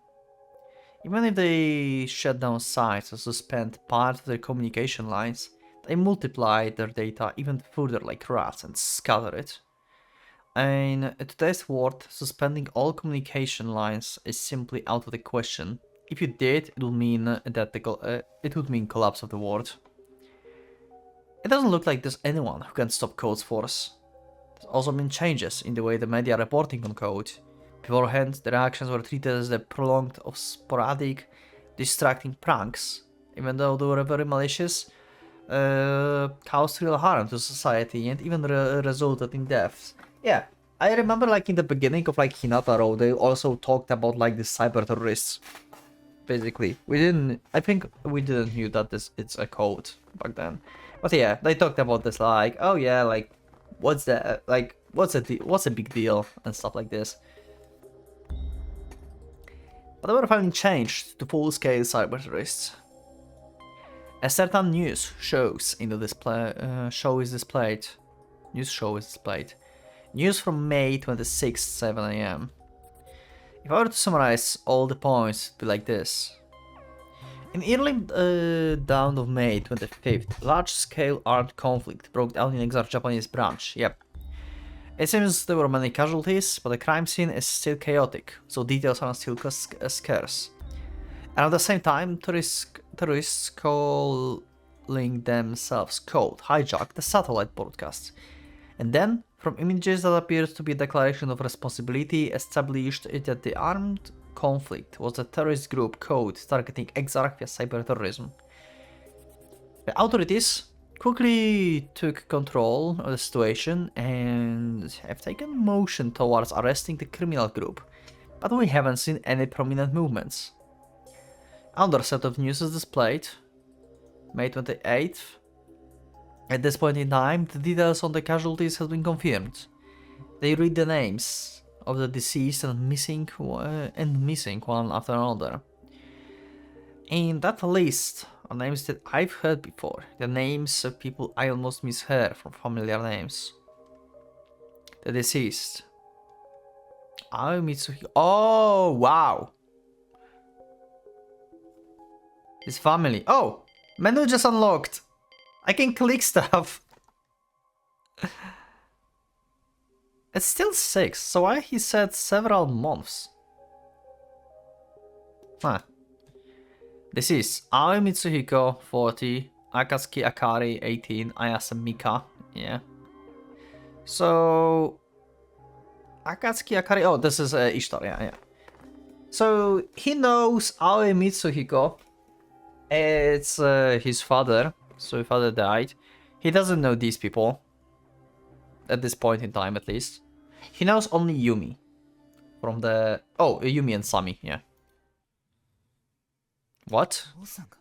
Even if they shut down sites or suspend part of their communication lines, they multiply their data even further like rats and scatter it. In today's world, suspending all communication lines is simply out of the question. If you did, it would mean that it would mean collapse of the world. It doesn't look like there's anyone who can stop Code's force. There's also been changes in the way the media are reporting on Code. Beforehand, their actions were treated as the prolonged of sporadic, distracting pranks. Even though they were very malicious, caused real harm to society and even resulted in deaths. Yeah, I remember like in the beginning of like Hinata Row, they also talked about like the cyber terrorists. Basically, I think we didn't knew that it's a code back then. But yeah, they talked about this like, oh yeah, like, what's that, like, what's a big deal and stuff like this. But they were finally changed to full-scale cyber terrorists. A certain news shows in the display. Show is displayed. News from May 26th, 7 AM. If I were to summarize all the points, it'd be like this. In early dawn of May 25th, large-scale armed conflict broke out in Exar Japanese branch. Yep. It seems there were many casualties, but the crime scene is still chaotic, so details are still scarce. And at the same time, terrorists calling themselves Code hijacked the satellite broadcasts. And then, from images that appeared to be a declaration of responsibility, established that the armed conflict was a terrorist group Code targeting Exarch via cyber-terrorism. The authorities quickly took control of the situation and have taken motion towards arresting the criminal group, but we haven't seen any prominent movements. Another set of news is displayed, May 28th. At this point in time, the details on the casualties have been confirmed. They read the names of the deceased and missing one after another. In that list are names that I've heard before, the names of people I almost misheard from familiar names. The deceased. Aoi Mitsuhiko. Oh, wow! His family. Oh! Menu just unlocked! I can click stuff! It's still 6, so why he said several months? Huh. This is Aoi Mitsuhiko, 40, Akatsuki Akari, 18, Ayase Mika, yeah. So... Akatsuki Akari, oh, this is Ishtar, yeah. So, he knows Aoi Mitsuhiko, it's his father, so his father died. He doesn't know these people, at this point in time at least. He knows only Yumi, from the... Oh, Yumi and Sami, yeah. What? 父さんが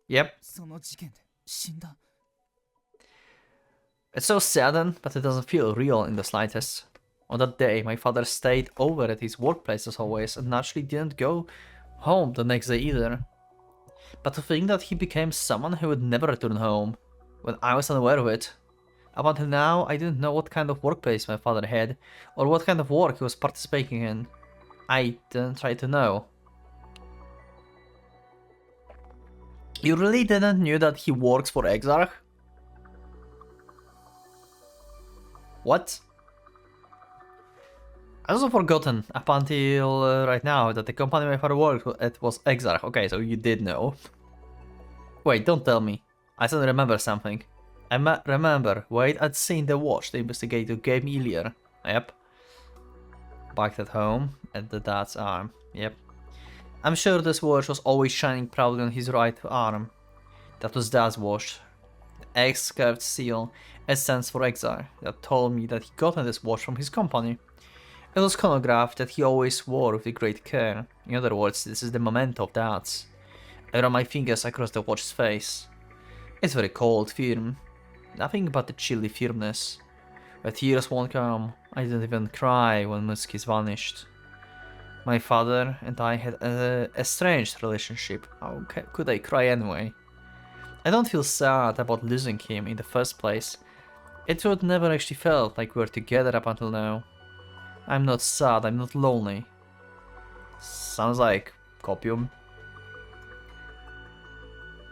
Yep. その事件で死んだ。 It's so saddened, but it doesn't feel real in the slightest. On that day, my father stayed over at his workplace as always, and naturally didn't go home the next day either. But to think that he became someone who would never return home, when I was unaware of it. Up until now, I didn't know what kind of workplace my father had, or what kind of work he was participating in. I didn't try to know. You really didn't know that he works for Exarch? What? I also forgotten up until right now that the company my father worked at was Exarch. Okay, so you did know. Wait, don't tell me. I still remember something. I remember, wait, I'd seen the watch the investigator gave me earlier. Yep. Back at home, at the dad's arm. Yep. I'm sure this watch was always shining proudly on his right arm. That was dad's watch. The X curved seal, it stands for Exarch, that told me that he got this watch from his company. It was chronographed that he always wore with great care. In other words, this is the memento of dad's. I ran my fingers across the watch's face. It's very cold, firm. Nothing but the chilly firmness. But tears won't come. I didn't even cry when Muskis vanished. My father and I had a strange relationship. How could I cry anyway? I don't feel sad about losing him in the first place. It would never actually felt like we were together up until now. I'm not sad, I'm not lonely. Sounds like copium.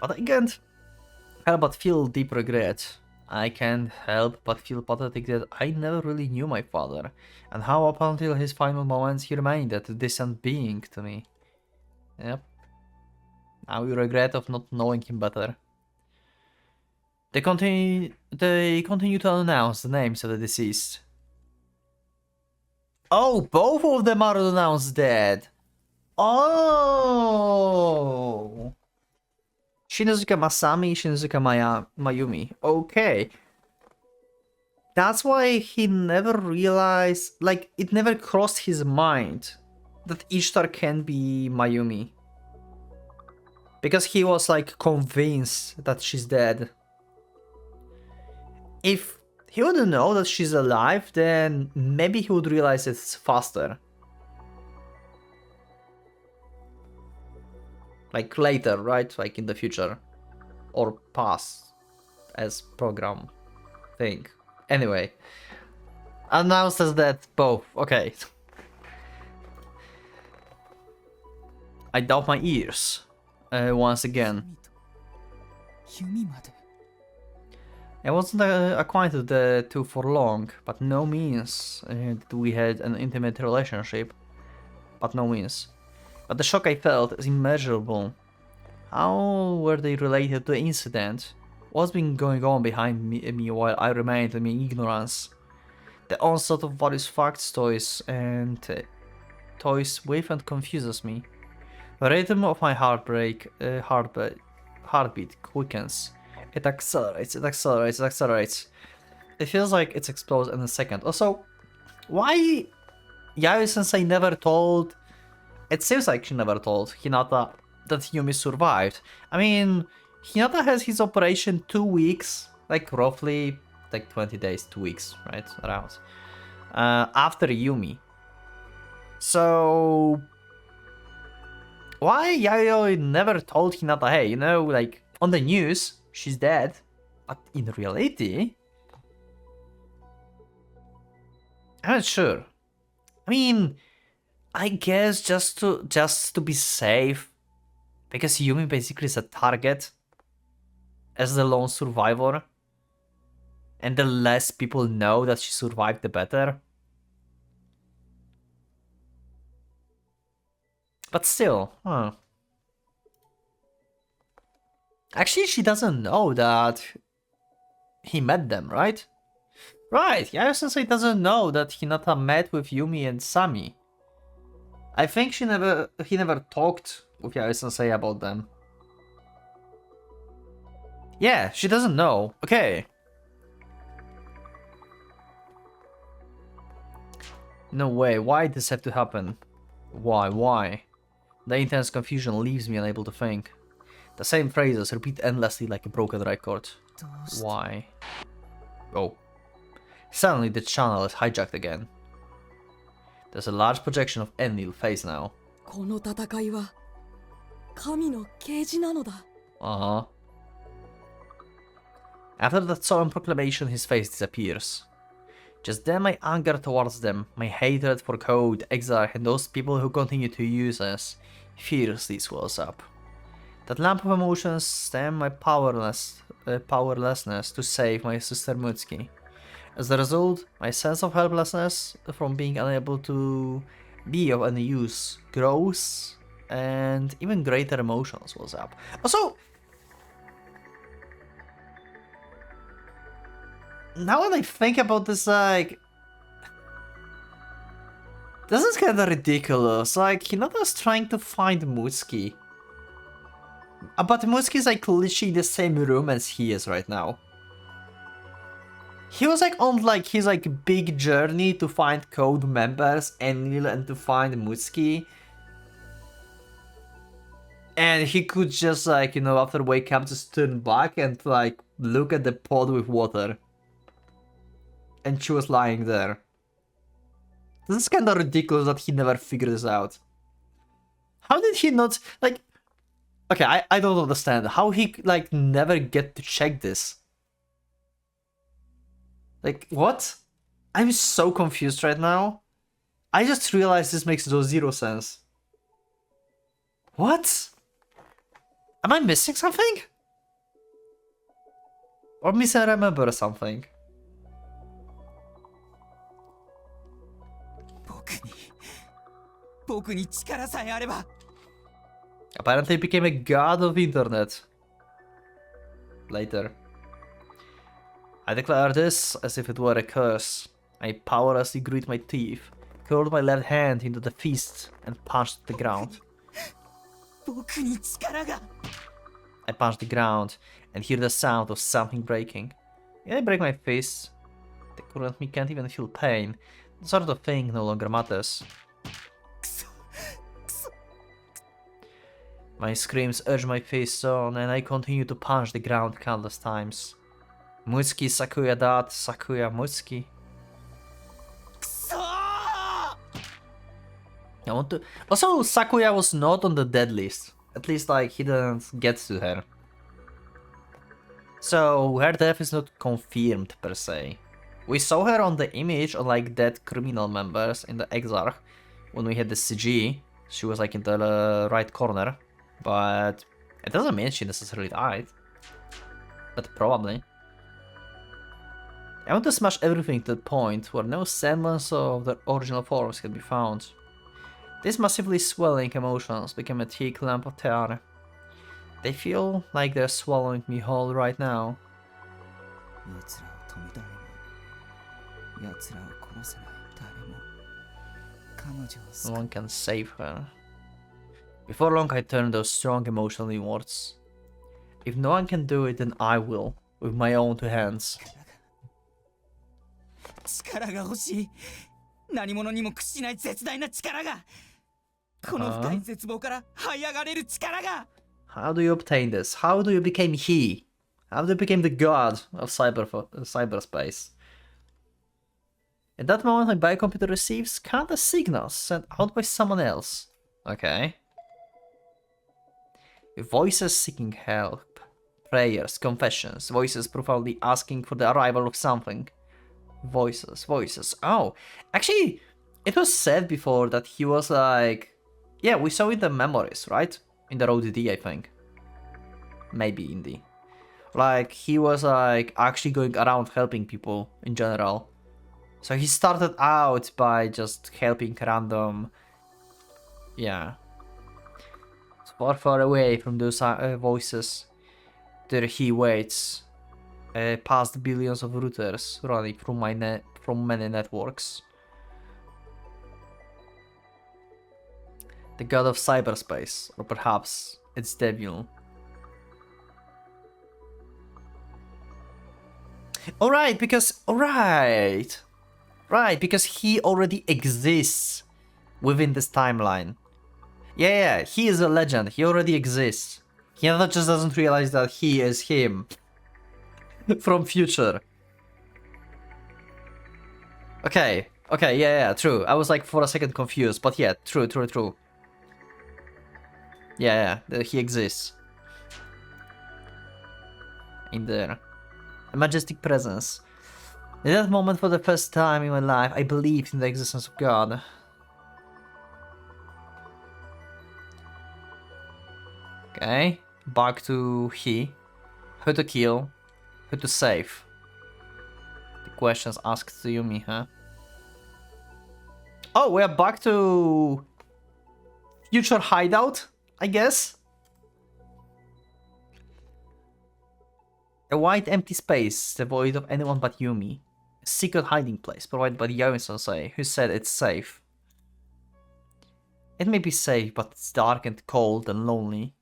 But I can't help but feel deep regret. I can't help but feel pathetic that I never really knew my father, and how up until his final moments he remained a distant being to me. Yep. Now you regret of not knowing him better. They continue to announce the names of the deceased. Oh, both of them are announced dead. Oh. Shinizuka Masami, Shinizuka Mayumi. Okay. That's why he never realized, like, it never crossed his mind that Ishtar can be Mayumi. Because he was, like, convinced that she's dead. If he wouldn't know that she's alive, then maybe he would realize it faster. Like later, right? Like in the future. Or past. As program thing. Anyway. Announced as that both. Okay. I doubt my ears. Once again. 弓まで I wasn't acquainted with the two for long, but no means that we had an intimate relationship. But no means. But the shock I felt is immeasurable. How were they related to the incident? What's been going on behind me while I remained in my ignorance? The onslaught of various facts, toys with and confuses me. The rhythm of my heartbeat quickens. It accelerates, it accelerates, it accelerates. It feels like it's explodes in a second. Also, why Yayoi-sensei never told... It seems like she never told Hinata that Yumi survived. I mean, Hinata has his operation 2 weeks, like roughly, like 20 days, 2 weeks, right? Around. After Yumi. So... Why Yayoi never told Hinata, hey, you know, like, on the news, she's dead. But in reality... I'm not sure. I mean, I guess just to be safe, because Yumi basically is a target as the lone survivor, and the less people know that she survived, the better. But still, huh? Actually, she doesn't know that he met them, right? Right, Yayoi-sensei doesn't know that Hinata met with Yumi and Sami. I think he never talked with Yayoi-sensei about them. Yeah, she doesn't know. Okay. No way, why did this have to happen? Why? The intense confusion leaves me unable to think. The same phrases repeat endlessly like a broken record. Why? Oh. Suddenly the channel is hijacked again. There's a large projection of Enlil's face now. この戦いは神の啓示なのだ。 Uh-huh. After that solemn proclamation, his face disappears. Just then my anger towards them, my hatred for Code, Exarch, and those people who continue to use us, fiercely swells up. That lamp of emotions stem my powerlessness to save my sister Mutsuki. As a result, my sense of helplessness from being unable to be of any use grows, and even greater emotions swells up. Also, now that I think about this, like, this is kind of ridiculous. Like, Hinata's trying to find Mutsuki, but Mutsuki's like literally in the same room as he is right now. He was like on like his like big journey to find Code members and to find Mutsuki. And he could just like, you know, after wake up just turn back and like look at the pot with water. And she was lying there. This is kind of ridiculous that he never figured this out. How did he not, like... Okay, I don't understand. How he, like, never get to check this? Like, what? I'm so confused right now. I just realized this makes zero sense. What? Am I missing something? Or misremember something? Apparently became a god of internet. Later. I declare this as if it were a curse. I powerlessly grit my teeth, curled my left hand into the fist, and punched the ground. I punch the ground and hear the sound of something breaking. When I break my fist, the current me can't even feel pain. That sort of thing no longer matters. My screams urge my face on, and I continue to punch the ground countless times. Mutsuki Sakuya dat, Sakuya Mutsuki. I want to... Also, Sakuya was not on the dead list. At least, like, he didn't get to her. So, her death is not confirmed, per se. We saw her on the image of, like, dead criminal members in the Exarch. When we had the CG, she was, like, in the right corner. But it doesn't mean she necessarily died. But probably. I want to smash everything to the point where no semblance of their original forms can be found. These massively swelling emotions become a thick lump of terror. They feel like they're swallowing me whole right now. 奴らを止め誰も奴らを殺せない誰も彼女を No 救う one can save her. Before long I turn those strong emotions inwards. If no one can do it, then I will, with my own two hands. 力が欲しい何者にも屈しない絶大な力がこの深い絶望から這い上がれる力が How do you obtain this? How do you become he? How do you become the god of cyberspace? At that moment, my biocomputer receives countless signals sent out by someone else. Okay. Voices seeking help. Prayers, confessions, voices profoundly asking for the arrival of something. Voices. Oh, actually, it was said before that he was like... Yeah, we saw it in the memories, right? In the ODD, I think. Maybe in the... Like, he was like actually going around helping people in general. So he started out by just helping random... Yeah. Far away from those voices. There he waits. Past billions of routers running from many networks. The god of cyberspace, or perhaps its devil. Alright, because he already exists within this timeline. Yeah, he is a legend. He already exists. He just doesn't realize that he is him from future. Okay, yeah, true. I was like for a second confused, but yeah, true. Yeah, he exists. In there. A majestic presence. In that moment, for the first time in my life, I believed in the existence of God. Okay, back to he. Who to kill, who to save. The questions asked to Yumi, huh? Oh, we're back to future hideout, I guess? A wide empty space devoid of anyone but Yumi. A secret hiding place provided by the Yaoi-sensei, who said it's safe. It may be safe, but it's dark and cold and lonely.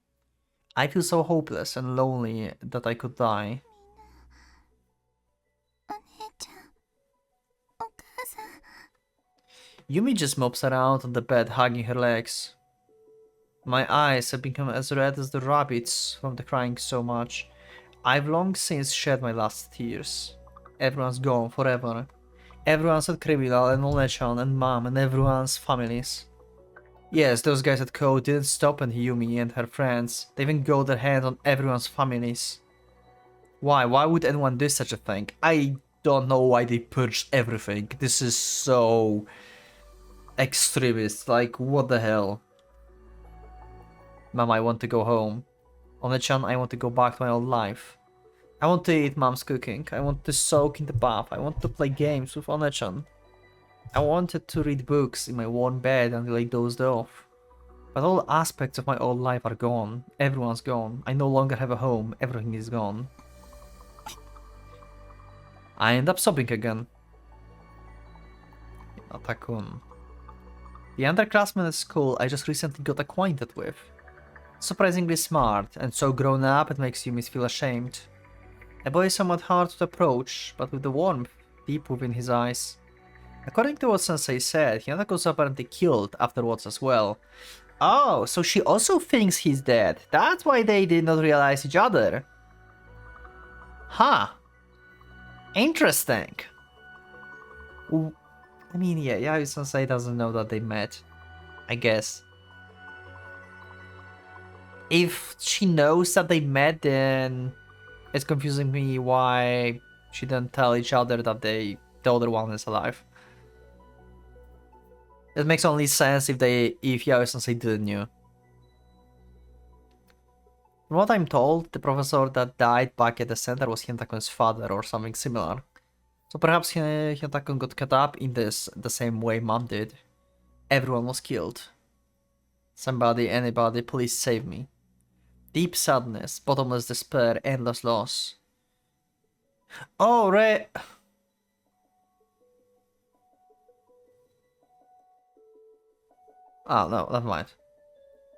I feel so hopeless and lonely that I could die. Yumi just mopes around on the bed, hugging her legs. My eyes have become as red as the rabbits from the crying so much. I've long since shed my last tears. Everyone's gone forever. Everyone's at Criminal and Onechan and Mom and everyone's families. Yes, those guys at Code didn't stop at Yumi and her friends. They even got their hands on everyone's families. Why? Why would anyone do such a thing? I don't know why they purged everything. This is so... extremist. Like, what the hell? Mom, I want to go home. Onechan, I want to go back to my old life. I want to eat Mom's cooking. I want to soak in the bath. I want to play games with Onechan. I wanted to read books in my warm bed until I dozed off. But all aspects of my old life are gone. Everyone's gone. I no longer have a home. Everything is gone. I end up sobbing again. Takun. The underclassman at school I just recently got acquainted with. Surprisingly smart, and so grown up it makes Yumi feel ashamed. A boy is somewhat hard to approach, but with the warmth deep within his eyes. According to what Sensei said, Hinata was apparently killed afterwards as well. Oh, so she also thinks he's dead. That's why they did not realize each other. Huh. Interesting. I mean, yeah, Yaoi Sensei doesn't know that they met. I guess. If she knows that they met, then it's confusing me why she didn't tell each other that the other one is alive. It makes only sense if Yaoi Sensei didn't know. From what I'm told, the professor that died back at the center was Hintakun's father or something similar. So perhaps Hinata-kun got caught up in this the same way Mom did. Everyone was killed. Somebody, anybody, please save me. Deep sadness, bottomless despair, endless loss. Oh, right. Oh, no, never mind.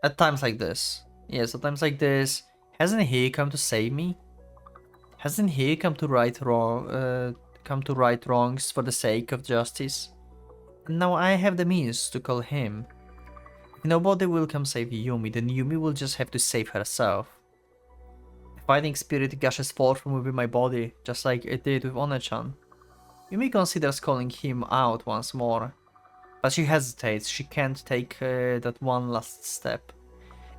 At times like this. Yes, at times like this. Hasn't he come to save me? Hasn't he come to right wrongs for the sake of justice? And now I have the means to call him. If nobody will come save Yumi, then Yumi will just have to save herself. A fighting spirit gushes forth from within my body, just like it did with One-chan. Yumi considers calling him out once more. But she hesitates, she can't take that one last step.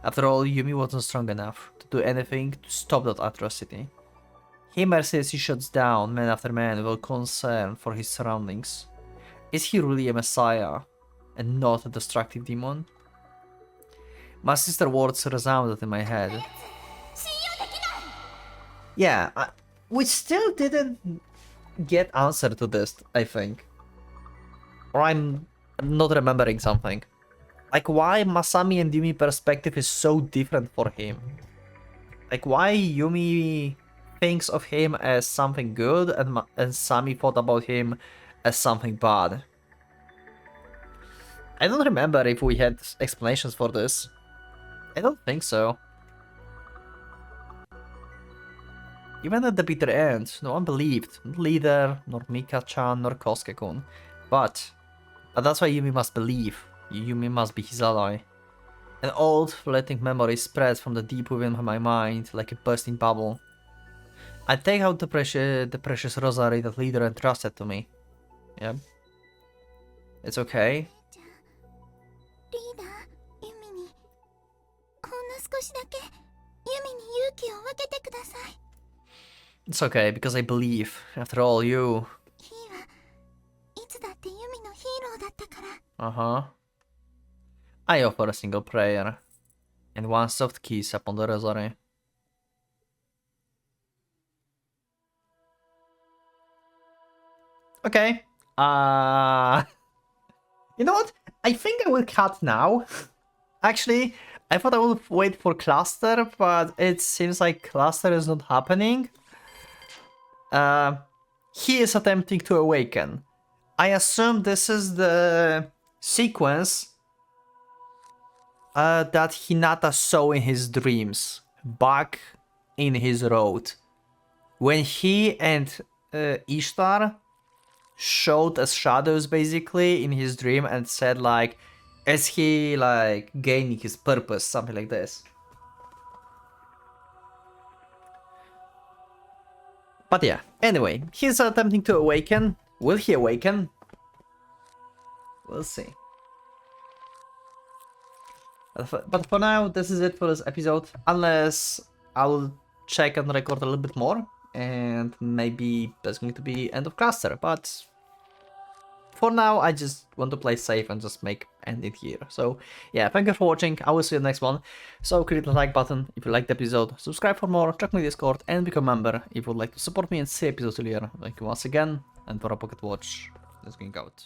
After all, Yumi wasn't strong enough to do anything to stop that atrocity. He mercilessly shuts down man after man without concern for his surroundings. Is he really a messiah, and not a destructive demon? My sister's words resounded in my head. Yeah, we still didn't get answer to this, I think. Or I'm not remembering something. Like, why Masami and Yumi perspective is so different for him? Like, why Yumi thinks of him as something good and Sami thought about him as something bad? I don't remember if we had explanations for this. I don't think so. Even at the bitter end, no one believed. Not Leader, nor Mika-chan, nor Kosuke-kun. But that's why Yumi must believe. Yumi must be his ally. An old, fleeting memory spreads from the deep within my mind like a bursting bubble. I take out the precious rosary that Leader entrusted to me. Yep. It's okay. It's okay, because I believe. After all, you... Uh-huh. I offer a single prayer, and one soft kiss upon the rosary. Okay. You know what? I think I will cut now. Actually, I thought I would wait for Cluster, but it seems like Cluster is not happening. He is attempting to awaken. I assume this is the sequence that Hinata saw in his dreams, back in his road. When he and Ishtar showed as shadows basically in his dream and said like, is he like gaining his purpose, something like this. But yeah, anyway, he's attempting to awaken. Will he awaken? We'll see. But for now, this is it for this episode. Unless I'll check and record a little bit more. And maybe that's going to be end of Cluster. But for now, I just want to play safe and just end it here. So yeah, thank you for watching. I will see you in the next one. So click the like button if you liked the episode. Subscribe for more, check my Discord, and become a member if you would like to support me and see episodes earlier. Thank you once again. And for a Pocket Watch, let's going out.